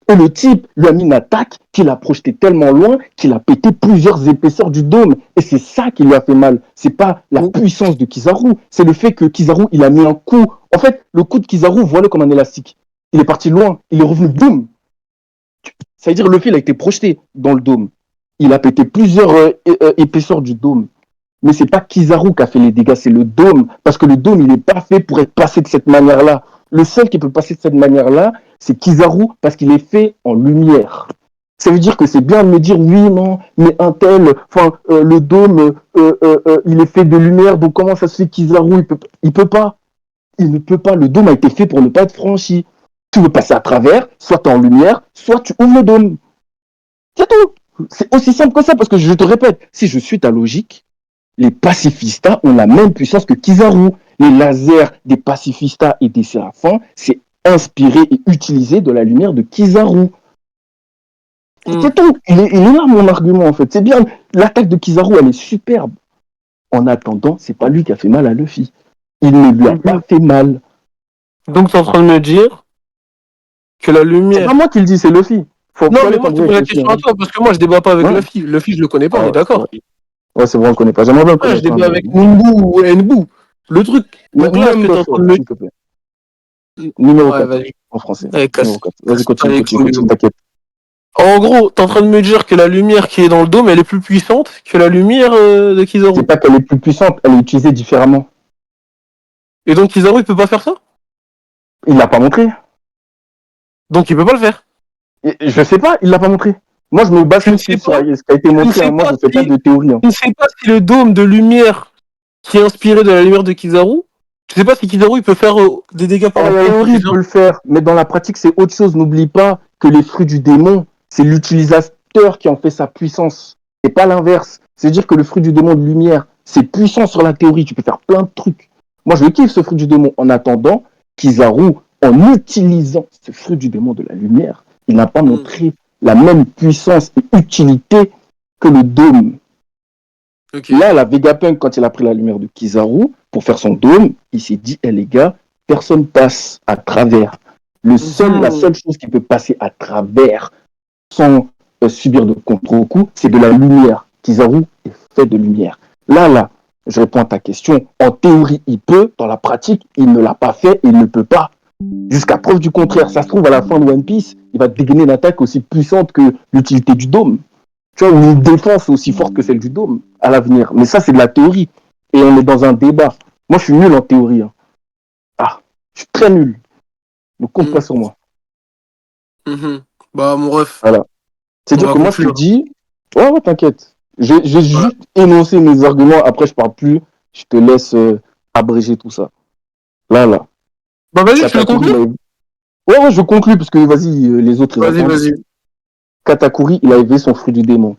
Et le type lui a mis une attaque qu'il a projetée tellement loin qu'il a pété plusieurs épaisseurs du dôme. Et c'est ça qui lui a fait mal. C'est pas la puissance de Kizaru, c'est le fait que Kizaru, il a mis un coup. En fait, le coup de Kizaru, voilà comme un élastique. Il est parti loin, il est revenu, boum. Ça veut dire que le fil a été projeté dans le dôme. Il a pété plusieurs épaisseurs du dôme. Mais c'est pas Kizaru qui a fait les dégâts, c'est le dôme. Parce que le dôme, il n'est pas fait pour être passé de cette manière-là. Le seul qui peut passer de cette manière-là, c'est Kizaru parce qu'il est fait en lumière. Ça veut dire que c'est bien de me dire oui, non, mais un tel, le dôme, il est fait de lumière, donc comment ça se fait Kizaru, il peut pas. Il ne peut pas. Le dôme a été fait pour ne pas être franchi. Tu veux passer à travers, soit tu es en lumière, soit tu ouvres le dôme. C'est tout. C'est aussi simple que ça, parce que je te répète, si je suis ta logique, les pacifistas ont la même puissance que Kizaru. Les lasers des pacifistas et des séraphins, c'est inspiré et utilisé de la lumière de Kizaru. C'est tout. Il est là mon argument en fait. C'est bien. L'attaque de Kizaru, elle est superbe. En attendant, c'est pas lui qui a fait mal à Luffy. Il ne lui a pas fait mal. Donc, tu es en train de me dire que la C'est pas lumière... moi qui le dis, c'est Luffy. Faut Non, pas mais aller moi, je te t'embrouiller pose avec la Luffy. question Hein. à toi, parce que moi, je débat pas avec Ouais. Luffy. Luffy, je le connais pas, on est d'accord. Ouais, c'est vrai, on le connaît pas. J'aimerais bien le Ouais, je connaître. débat avec Numbu ou Nbu. Le truc... Donc là, ce que tu es en train de me s'il te plaît. Numéro Ouais, 4 vas-y. en français. Allez, Numéro 4. Vas-y, allez, continue, t'inquiète. En gros, t'es en train de me dire que la lumière qui est dans le dôme, elle est plus puissante que la lumière de C'est Kizaru. pas qu'elle est plus puissante, elle est utilisée différemment. Et donc Kizaru, il peut pas faire ça? Il l'a pas montré. Donc il peut pas le faire. Et je sais pas, il l'a pas montré. Moi, je me base Tu ne que sais sur pas, ce qui a été tu ne montré. sais Hein. Moi, pas je fais pas si, de théorie. Hein. tu ne sais pas si le dôme de lumière qui est inspiré de la lumière de Kizaru, tu sais pas si Kizaru, il peut faire des dégâts par En rapport au théorie, il peut le faire, mais dans la pratique, c'est autre chose. N'oublie pas que les fruits du démon, c'est l'utilisateur qui en fait sa puissance. Et pas l'inverse. C'est-à-dire que le fruit du démon de lumière, c'est puissant sur la théorie. Tu peux faire plein de trucs. Moi, je kiffe ce fruit du démon. En attendant, Kizaru, en utilisant ce fruit du démon de la lumière, il n'a pas montré la même puissance et utilité que le dôme. Okay. Là, la Vegapunk, quand il a pris la lumière de Kizaru pour faire son dôme, il s'est dit, les gars, personne passe à travers. La seule chose qui peut passer à travers sans subir de contre-coup, c'est de la lumière. Kizaru est fait de lumière. Là, je réponds à ta question. En théorie, il peut. Dans la pratique, il ne l'a pas fait et il ne peut pas. Jusqu'à preuve du contraire. Ça se trouve, à la fin de One Piece, il va dégainer une attaque aussi puissante que l'utilité du dôme. Tu vois, une défense aussi forte que celle du dôme à l'avenir. Mais ça, c'est de la théorie. Et on est dans un débat. Moi, je suis nul en théorie. Hein. Ah, je suis très nul. Ne compte pas sur moi. Bah, mon ref. Voilà. C'est-à-dire que moi, je te dis, Ouais, t'inquiète. J'ai juste énoncé mes arguments. Après, je parle plus. Je te laisse abréger tout ça. Là. Bah vas-y, tu veux Katakuri, conclure? ouais, je conclus parce que vas-y, les autres, ils Vas-y, attendent. vas-y. Katakuri, il a élevé son fruit du démon.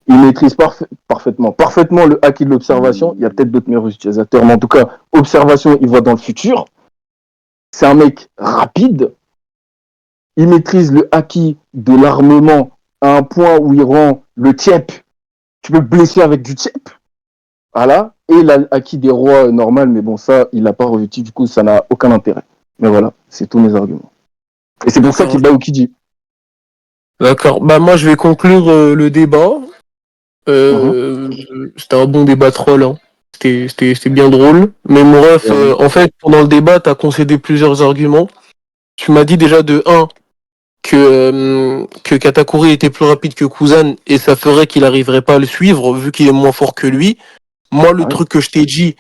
Il maîtrise parfaitement le haki de l'observation. Il y a peut-être d'autres meilleurs utilisateurs, mais en tout cas, observation, il voit dans le futur. C'est un mec rapide. Il maîtrise le haki de l'armement à un point où il rend le tiep. Tu peux blesser avec du tiep. Voilà. Et l'acquis des rois normal, mais bon, ça, il n'a pas revêtu, du coup, ça n'a aucun intérêt. Mais voilà, c'est tous mes arguments. Et c'est pour ça D'accord. qu'il bat Okiji. D'accord. Bah moi je vais conclure le débat. Mhm. Euh, C'était un bon débat troll, hein. C'était bien drôle. Mais mon ref, Ouais. en fait, pendant le débat, t'as concédé plusieurs arguments. Tu m'as dit déjà de un que Katakuri était plus rapide que Kuzan et ça ferait qu'il arriverait pas à le suivre vu qu'il est moins fort que lui. Moi, le Ouais, truc que je t'ai dit,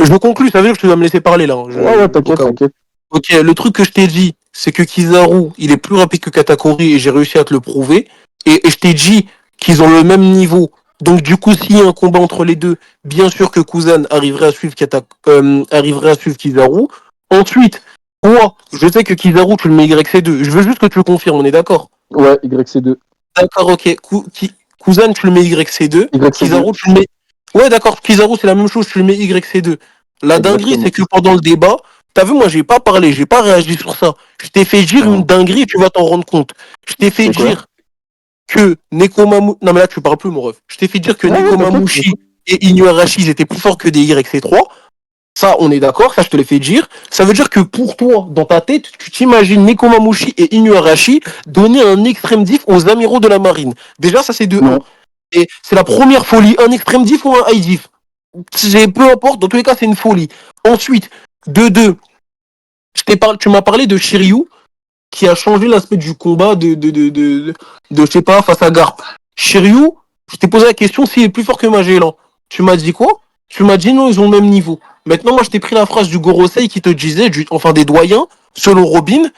je conclue, ça veut dire que tu dois me laisser parler là, hein, ouais, au t'inquiète, cas où. t'inquiète. Ok, le truc que je t'ai dit, c'est que Kizaru, il est plus rapide que Katakuri et j'ai réussi à te le prouver. Et je t'ai dit qu'ils ont le même niveau. Donc du coup, s'il y a un combat entre les deux, bien sûr que Kuzan arriverait à suivre Kizaru. Ensuite, moi, je sais que Kizaru, tu le mets YC2. Je veux juste que tu le confirmes, on est d'accord? Ouais, YC2. D'accord, ok. Kuzan, tu le mets YC2. YC2, Kizaru, tu le mets... Ouais, d'accord, Kizaru, c'est la même chose, tu le mets YC2. La dinguerie, c'est exactement. que pendant le débat, t'as vu, moi, j'ai pas parlé, j'ai pas réagi sur ça. Je t'ai fait dire une Mhm. dinguerie, tu vas t'en rendre compte. Je t'ai fait C'est quoi? dire que Nekomamushi... Non, mais là, tu parles plus, mon ref. Je t'ai fait dire que Ouais, t'inquiète, Nekomamushi et Inuarashi, ils étaient plus forts que des YC3. Ça, on est d'accord, ça, je te l'ai fait dire. Ça veut dire que pour toi, dans ta tête, tu t'imagines Nekomamushi et Inuarashi donner un extrême diff aux amiraux de la marine. Déjà, ça, c'est de un. ouais. Et c'est la première folie, un extrême diff ou un high diff. Peu importe, dans tous les cas, c'est une folie. Ensuite, de deux, tu m'as parlé de Shiryu, qui a changé l'aspect du combat je sais pas, face à Garp. Shiryu, je t'ai posé la question s'il est plus fort que Magellan. Tu m'as dit quoi? Tu m'as dit non, ils ont le même niveau. Maintenant, moi, je t'ai pris la phrase du Gorosei qui te disait, enfin des doyens, selon Robin,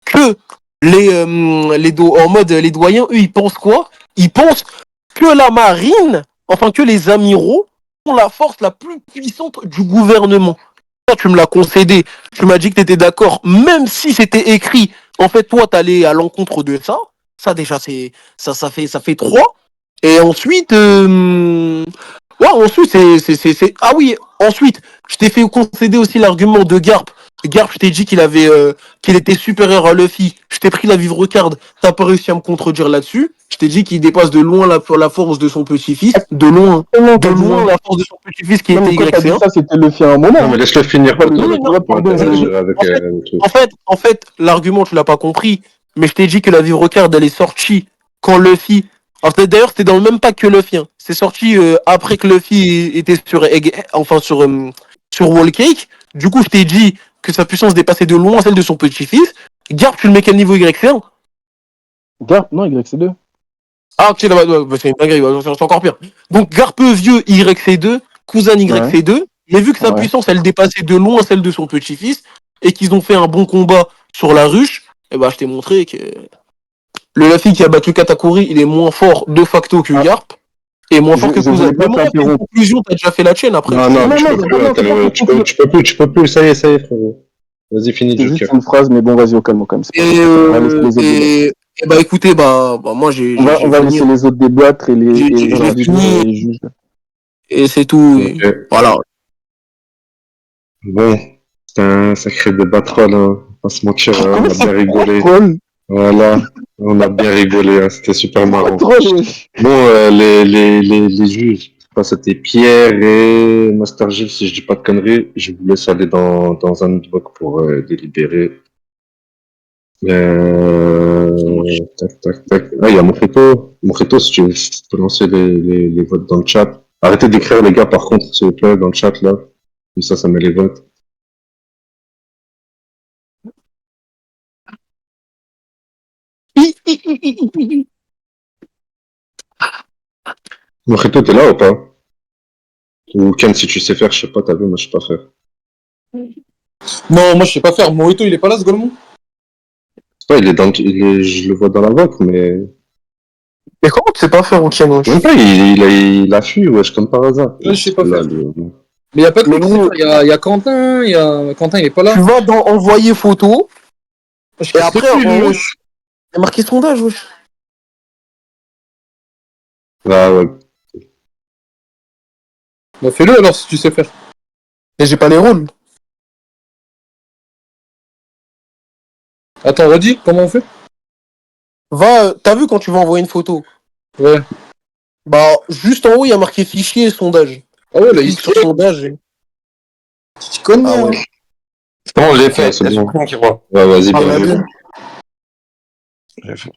que en mode les doyens, eux, ils pensent quoi? Ils pensent que la marine, enfin que les amiraux, ont la force la plus puissante du gouvernement. Ça, tu me l'as concédé. Tu m'as dit que tu étais d'accord, même si c'était écrit. En fait, toi, t'allais à l'encontre de ça. Ça, déjà, ça fait trois. Et ensuite, ouais, ensuite, ah oui, ensuite, je t'ai fait concéder aussi l'argument de Garp. Garp, je t'ai dit qu'il était supérieur à Luffy. Je t'ai pris la vivre card. T'as pas réussi à me contredire là-dessus. Je t'ai dit qu'il dépasse de loin la force de son petit-fils. Comment De t'as dit loin ça? la force de son petit-fils qui Non, était mais quand t'as dit YC1. ça, c'était le fait à un Non, mais moment. laisse-le finir, Pas poto. le... Non, non, Ouais, On va pardon, je- interagir avec en fait, le truc. l'argument, tu l'as pas compris. Mais je t'ai dit que la vivre card, elle est sortie quand Luffy. En fait, d'ailleurs, c'était dans le même pack que Luffy, hein. C'est sorti après que Luffy était sur Wall Cake. Du coup, je t'ai dit que sa puissance dépassait de loin celle de son petit-fils. Garde, tu le mets quel niveau YC1? Garp, non, YC2. Ah, ok, là, c'est une dinguerie, c'est encore pire. Donc, Garpe vieux YC2, cousin Ouais, YC2, mais vu que sa ouais. puissance, elle dépassait de loin celle de son petit-fils, et qu'ils ont fait un bon combat sur la ruche, eh ben, je t'ai montré que le Luffy qui a battu Katakuri, il est moins fort de facto que Ah, Garp, et moins fort que je Cousin. voulais Mais pas moi, une t'interrompre. conclusion, t'as déjà fait la tienne après, Non, non, Non, tu non, peux plus, non, c'est pas pour conclure. tu peux plus, ça y est, frérot. Vas-y, finis, C'était juste Joker. une phrase, mais bon, vas-y, au calme, c'est pas grave. On va laisser les autres débattre. Et bah, écoutez, moi, On j'ai va fini, laisser hein. les autres débattre et J'ai l'arbitre fini, juge. et c'est tout. Ok. Voilà. Bon, c'était un sacré débat troll, hein. On va pas se mentir, hein, on Comment a ça, bien pourquoi rigolé. troll? Voilà, on a bien rigolé, hein. C'était super Pourquoi marrant. troll, wesh? Bon, les juges, enfin, c'était Pierre et Master Gilles, si je dis pas de conneries. Je vous laisse aller dans un autre bloc pour délibérer. Tac, tac, tac. Ah, il y a Mojeto. Mojeto, si tu peux lancer les votes dans le chat. Arrêtez d'écrire, les gars, par contre, s'il vous plaît, dans le chat, là. Comme ça met les votes. Mojeto, t'es là ou pas? Ou Ken, si tu sais faire, je sais pas, t'as vu, moi, je sais pas faire. Non, moi je sais pas faire. Morito, il est pas là, ce Golemon? Ouais, il est je le vois dans la vôtre, mais Mais comment tu sais pas faire Okian, wesh? Même pas, il a fui, wesh, comme par hasard. Ouais, je sais pas Là, faire. Mais y a pas que Mais lui qui sait gros, faire. Y a Quentin, Quentin il est pas là. Tu vas dans envoyer photo, Je et après, lui, en haut, wesh. il y a marqué sondage, wesh. Là, ouais. Bah fais-le alors si tu sais faire. Et j'ai pas les rôles. Attends, redis, comment on fait? Va, t'as vu quand tu vas envoyer une photo? Ouais. Bah, juste en haut, il y a marqué fichier et sondage. Ah ouais, là, Clique sur sondage. Tu connais, Ah hein. ouais. C'est bon, j'ai Ouais, fait. c'est Laisse bon. moi qui croit. Ouais, vas-y, Ah, bien la joué. bien. J'ai fait.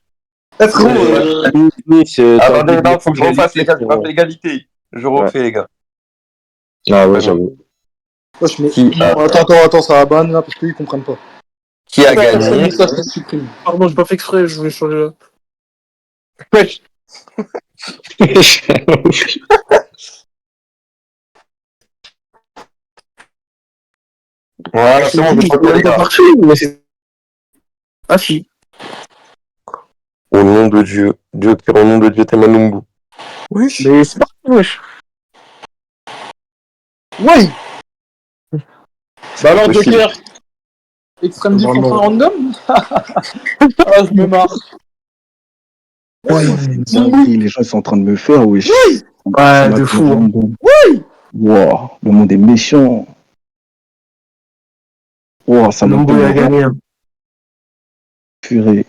Eh frérot, Attendez, non, faut que je refasse, les gars. J'ai pas fait l'égalité. Je refais, les gars. Ah ouais, j'avoue. wesh, mais... Qui, Bon, attends, ça va ban là parce qu'ils comprennent pas. qui a Ça, gagné? ça se supprime. Pardon, j'ai pas fait exprès, je voulais changer là. Wesh. Voilà, c'est bon, je prends les pas gars. marché, mais c'est. Ah si. Au nom de Dieu. Dieu, au nom de Dieu, t'es Manumbu. Wesh. Mais c'est parti, wesh. Ouais. Bah alors, Possible. Joker. Extrême diff contre un random. Ah, je me marre. Ouais, c'est une dinguerie, les gens ils sont en train de me faire, wesh. Ouais, de fou. Wow, le monde est méchant. Wow, ça m'a Lumbo il a gagné. purée.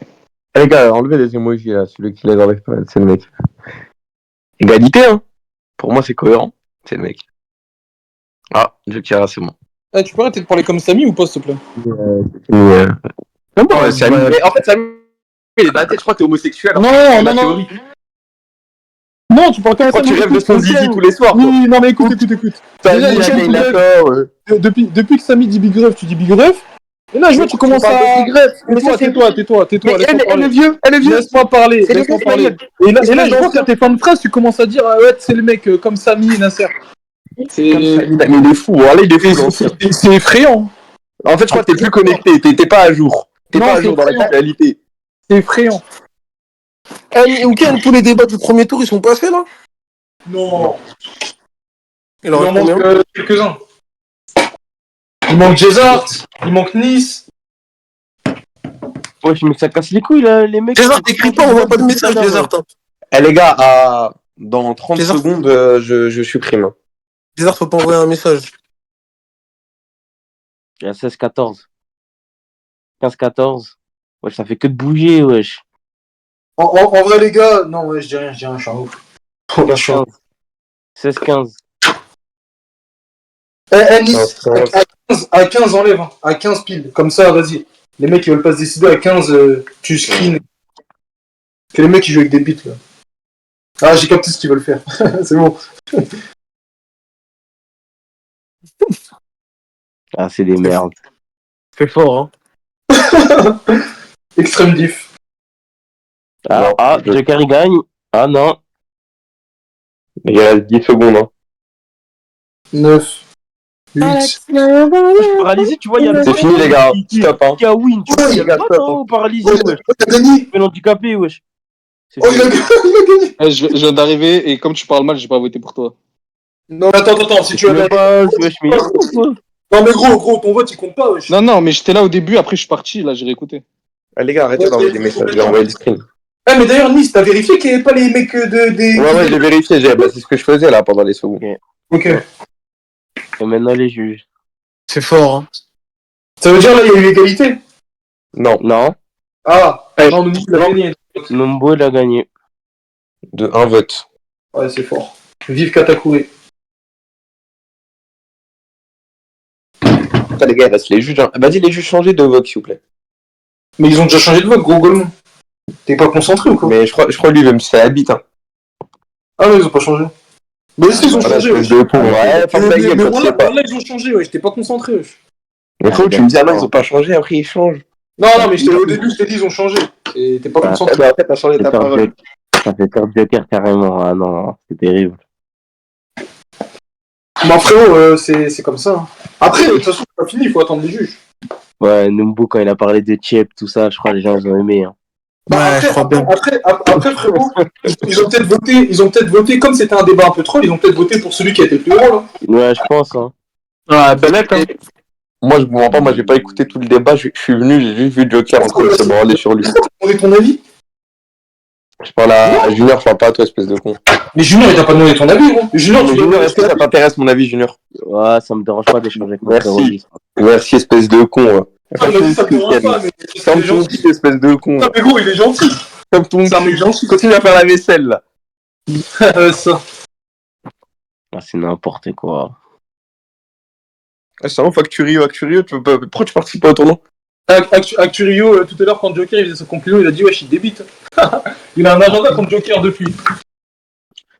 Les gars, enlevez les emojis là. Celui qui les enlève pas, c'est le mec. Égalité, hein. Pour moi, c'est cohérent. C'est le mec. Ah, Joker, c'est bon. Eh, tu peux arrêter de parler comme Samy ou pas, s'il te plaît? Non, Samy. Mais en fait, Samy, il est batté, je crois que t'es homosexuel. Non, C'est ma non, non. théorie. Non, tu parles comme Pourquoi Samy. tu rêves de son zizi tous les soirs, toi? Oui, non, mais écoute. Samy, Déjà, il a Big gagné Ref, d'accord. depuis que Samy dit Big Ref, tu dis Big Ref. Et là, je vois, tu commences à. Tais-toi. Elle est vieux, elle est vieux. Laisse-moi parler. C'est les mecs, Et là, je vois que t'es fan de phrase, tu commences à dire, ah ouais, c'est le mec comme Samy, Nasser. C'est Mais il est fou, hein. Là, il est fou, l'ancien. c'est effrayant. En fait, je crois que t'es plus connecté, t'es pas à jour. T'es Non, pas à c'est jour dans la effrayant. réalité. C'est effrayant. Okian, tous les débats du premier tour, ils sont passés là? Non. Il en Il en reste manque combien? quelques-uns. Il manque Jezart, il manque Nice. Ouais, mais ça casse les couilles, là, les mecs. César, t'écris pas, on voit pas de message, César. Eh, les gars, dans 30 César. secondes, je supprime. César, faut pas envoyer un message. Il y a 16-14. 15-14. Wesh, ça fait que de bouger, wesh. En vrai, les gars, non, ouais, je dis rien, je suis un ouf. Oh, là, je suis un 16-15. Nice, à 15, enlève, hein. À 15 pile, comme ça, vas-y. Les mecs, ils veulent pas se décider, à 15, tu screen. Que les mecs, ils jouent avec des bits, là. Ah, j'ai capté ce qu'ils veulent faire. C'est bon. Ah, c'est des merdes. C'est fort, hein. Extrême diff. Ah, Joker, il gagne. Ah non. Il reste 10 secondes, hein. 9, 8. Paralysé, tu vois, il y a le C'est fini, les gars. Stop, hein. qui a win, tu vois, il y a gars, le stop, bâton paralysé, Oh, wesh. il a gagné. Mais handicapé, wesh. C'est Oh, il a gagné. Je viens d'arriver et comme tu parles mal, j'ai pas voté pour toi. Non, mais attends, si tu as même pas, wesh, mais il est fou, quoi. Non, mais gros, ton vote, il compte pas, wesh. Non, mais j'étais là au début, après je suis parti, là j'ai réécouté. Ah, les gars, arrêtez d'envoyer des messages. J'ai envoyé le screen. Eh, mais d'ailleurs, Nice, t'as vérifié qu'il n'y avait pas les mecs des. Ouais, j'ai vérifié. C'est ce que je faisais, là, pendant les secondes. Ok. Et maintenant, les juges. C'est fort, hein. Ça veut dire, là, il y a eu égalité. Non, Non, Ah, non, Nice, il a gagné. Nombo, il a gagné. de un vote. Ouais, c'est fort. Vive Katakuri. Putain, les gars, il reste les juges. Hein. Vas-y, les juges, changez de vote, s'il vous plaît. Mais ils ont déjà changé de vote, gros Golemon. T'es pas concentré ou quoi? Mais je crois lui, il veut me faire la bite. Hein. Ah non, ils ont pas changé. Mais est-ce qu'ils ont Voilà, changé, espèce wesh? de con. Ouais, ferme ta gueule Mais quand tu sais pas. voilà, ils ont changé, wesh. T'es pas concentré, wesh. Mais frérot, tu me dis, ah non, ils ont pas changé, après ils changent. Non, mais au début, je t'ai dit, ils ont changé. Et t'es pas Ah, Eh concentré. ben, après, t'as changé ta parole. Ça fait perdre Joker carrément. Ah non, c'est terrible. Bah, frérot, c'est comme ça. Hein. Après, de toute façon, c'est pas fini, il faut attendre les juges. Ouais, Numbu, quand il a parlé de Chiep, tout ça, je crois que les gens ils ont aimé. Hein. Ouais, je crois bien. Après, frérot, ils ont peut-être voté, comme c'était un débat un peu troll, ils ont peut-être voté pour celui qui a été le plus drôle. Hein. Ouais, je pense. Hein. Ah, Bennett, hein. Moi, je vous mens pas, moi, j'ai pas écouté tout le débat. Je suis venu, j'ai juste vu Joker en train de se branler sur lui. On est ton avis? Je parle à Junior, je parle pas à toi, espèce de con. Mais Junior, il t'a pas demandé ton avis, gros. Junior, Mais tu Junior, dois est-ce que ça t'intéresse, mon avis, Junior? Ouais, ça me dérange pas d'échanger avec mon Merci. frérot, lui. Merci, espèce de con. ça me dérange pas, mais Comme il est ton gentil. petit, espèce de con. Non, mais gros, il est gentil. Comme ton Ça me petit. gentil. Continue à faire la vaisselle, là. Ça. Ah, c'est n'importe quoi. Ah, c'est vraiment Facturio, pourquoi tu participes pas au tournoi? Acturio, tout à l'heure, quand Joker il faisait sa conclusion, il a dit wesh, il débite. Il a un agenda contre Joker depuis.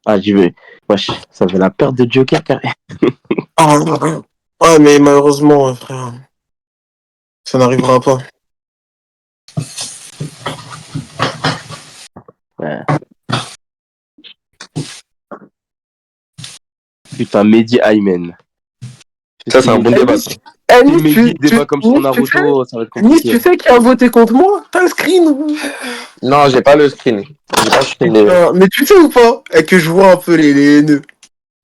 Ah, j'y vais. Wesh, ça fait la perte de Joker, carré. Ouais, mais malheureusement, frère, ça n'arrivera pas. Ouais. Putain, Mehdi Aymen. Ça, c'est un bon débat. Ça. Eh, Si Nick, Mehdi débat comme sur Nick, Naruto, ça va être Nick, compliqué. tu sais qui a voté contre moi? T'as le screen ou... Non, j'ai pas le screen. J'ai pas le screen. Non, mais tu sais ou pas? Et que je vois un peu les haineux.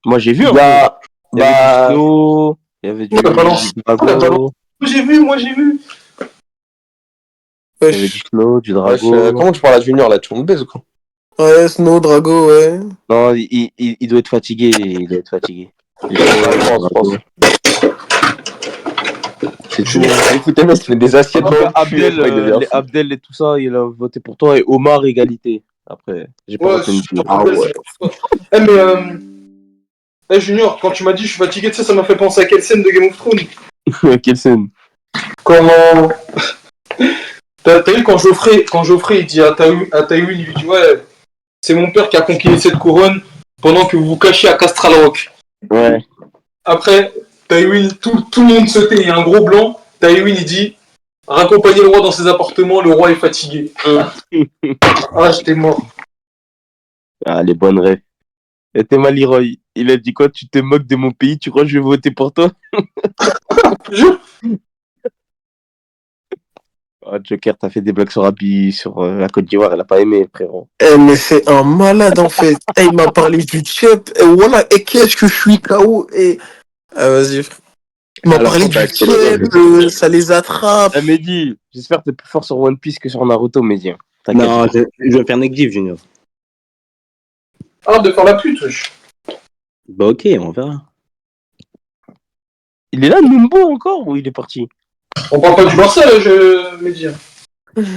Moi, j'ai vu un Il y a. peu. Il y avait Bah. du Snow, il y avait du Oh, la balance. Drago, Moi j'ai vu. il y avait du Snow, du Wesh, Drago. comment tu parles à Junior, là? Tu me baises ou quoi? Ouais, Snow, Drago, ouais. Non, il doit être fatigué, il doit être fatigué. Je pense. C'est tout. Écoutez, mec, il fait des assiettes En tout cas, dans le cul, après, il devient fou. Abdel et tout ça, il a voté pour toi. Et Omar, égalité. Après, j'ai pas Ouais, retenu. ah ouais. Junior, quand tu m'as dit je suis fatigué, tu sais, ça m'a fait penser à quelle scène de Game of Thrones? Quelle scène? Comment. T'as vu quand Geoffrey il dit à Tywin, il lui dit ouais, c'est mon père qui a conquis cette couronne pendant que vous vous cachiez à Castral Rock. Ouais. Après, Tywin, tout le monde se tait, il y a un gros blanc. Tywin il dit raccompagnez le roi dans ses appartements, le roi est fatigué. Ah, j'étais mort. Ah, les bonnes rêves. Et Théma Leroy, il a dit quoi? Tu te moques de mon pays, tu crois que je vais voter pour toi? Jure. Ah, Joker, t'as fait des blagues sur la Côte d'Ivoire, elle a pas aimé, frérot. Eh, mais c'est un malade, en fait. Eh, il m'a parlé du chep. Et voilà, et qu'est-ce que je suis KO. Et... Ah, vas-y, frère. Il m'a Alors, parlé t'as du chep, ça les attrape. Ah, Mehdi, j'espère que t'es plus fort sur One Piece que sur Naruto, Mehdi. Hein. T'inquiète. Non, je vais faire Negdiv, Junior. Arrête de faire la pute, wesh. Bah ok, on verra. Il est là, Numbo, encore, ou il est parti? On parle pas du Barça, là, je vais dire.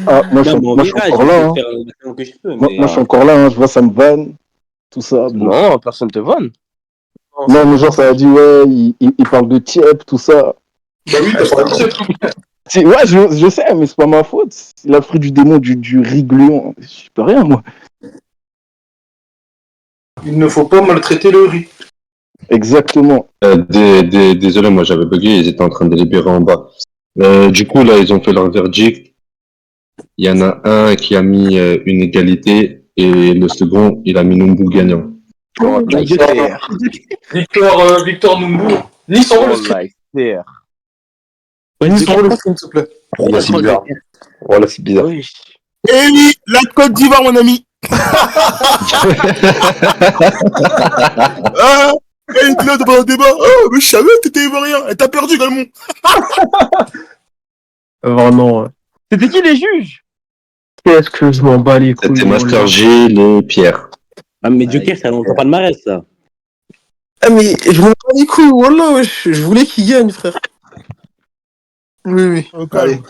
Ah, moi, je Non, mais on suis verra, encore je là. vais Hein. faire le maximum que je peux. Moi, Mais, je suis encore là. Hein. Je vois, ça me vanne. Tout ça. Bon. Non, personne te vanne. Non, mais genre, ça a dit, ouais, il parle de Tiep, tout ça. Bah oui, t'as parlé de ça. Ouais, je sais, mais c'est pas ma faute. C'est la fruit du démon du riz gluant. Je peux rien, moi. Il ne faut pas maltraiter le riz. Exactement. Désolé, moi j'avais bugué, ils étaient en train de délibérer en bas. Du coup, là, ils ont fait leur verdict. Il y en a un qui a mis une égalité et le second, il a mis Numbu gagnant. Oh, Victor Numbu. Nice envoie le script. Life. Nice envoie le script, s'il te plaît. Voilà, c'est bizarre. Voilà, c'est bizarre. Oui. Eh oui, la Côte d'Ivoire, mon ami. Ah, et là, t'as pas un débat. Oh, mais je savais que t'étais ivoirien. Et t'as perdu également. Vraiment, ouais. C'était qui les juges? Qu'est-ce que je m'en bats les couilles. C'était Master voilà. G, les Pierre. Ah, mais Joker, ça longtemps pas de marès, ça. Ah, mais je m'en bats les couilles, voilà, wesh. Je voulais qu'il gagne, frère. Oui, oui. Ok, Allez.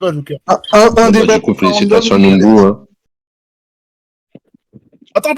ok. Un débat. Du coup, félicitations à Numbu. Hein. Attends,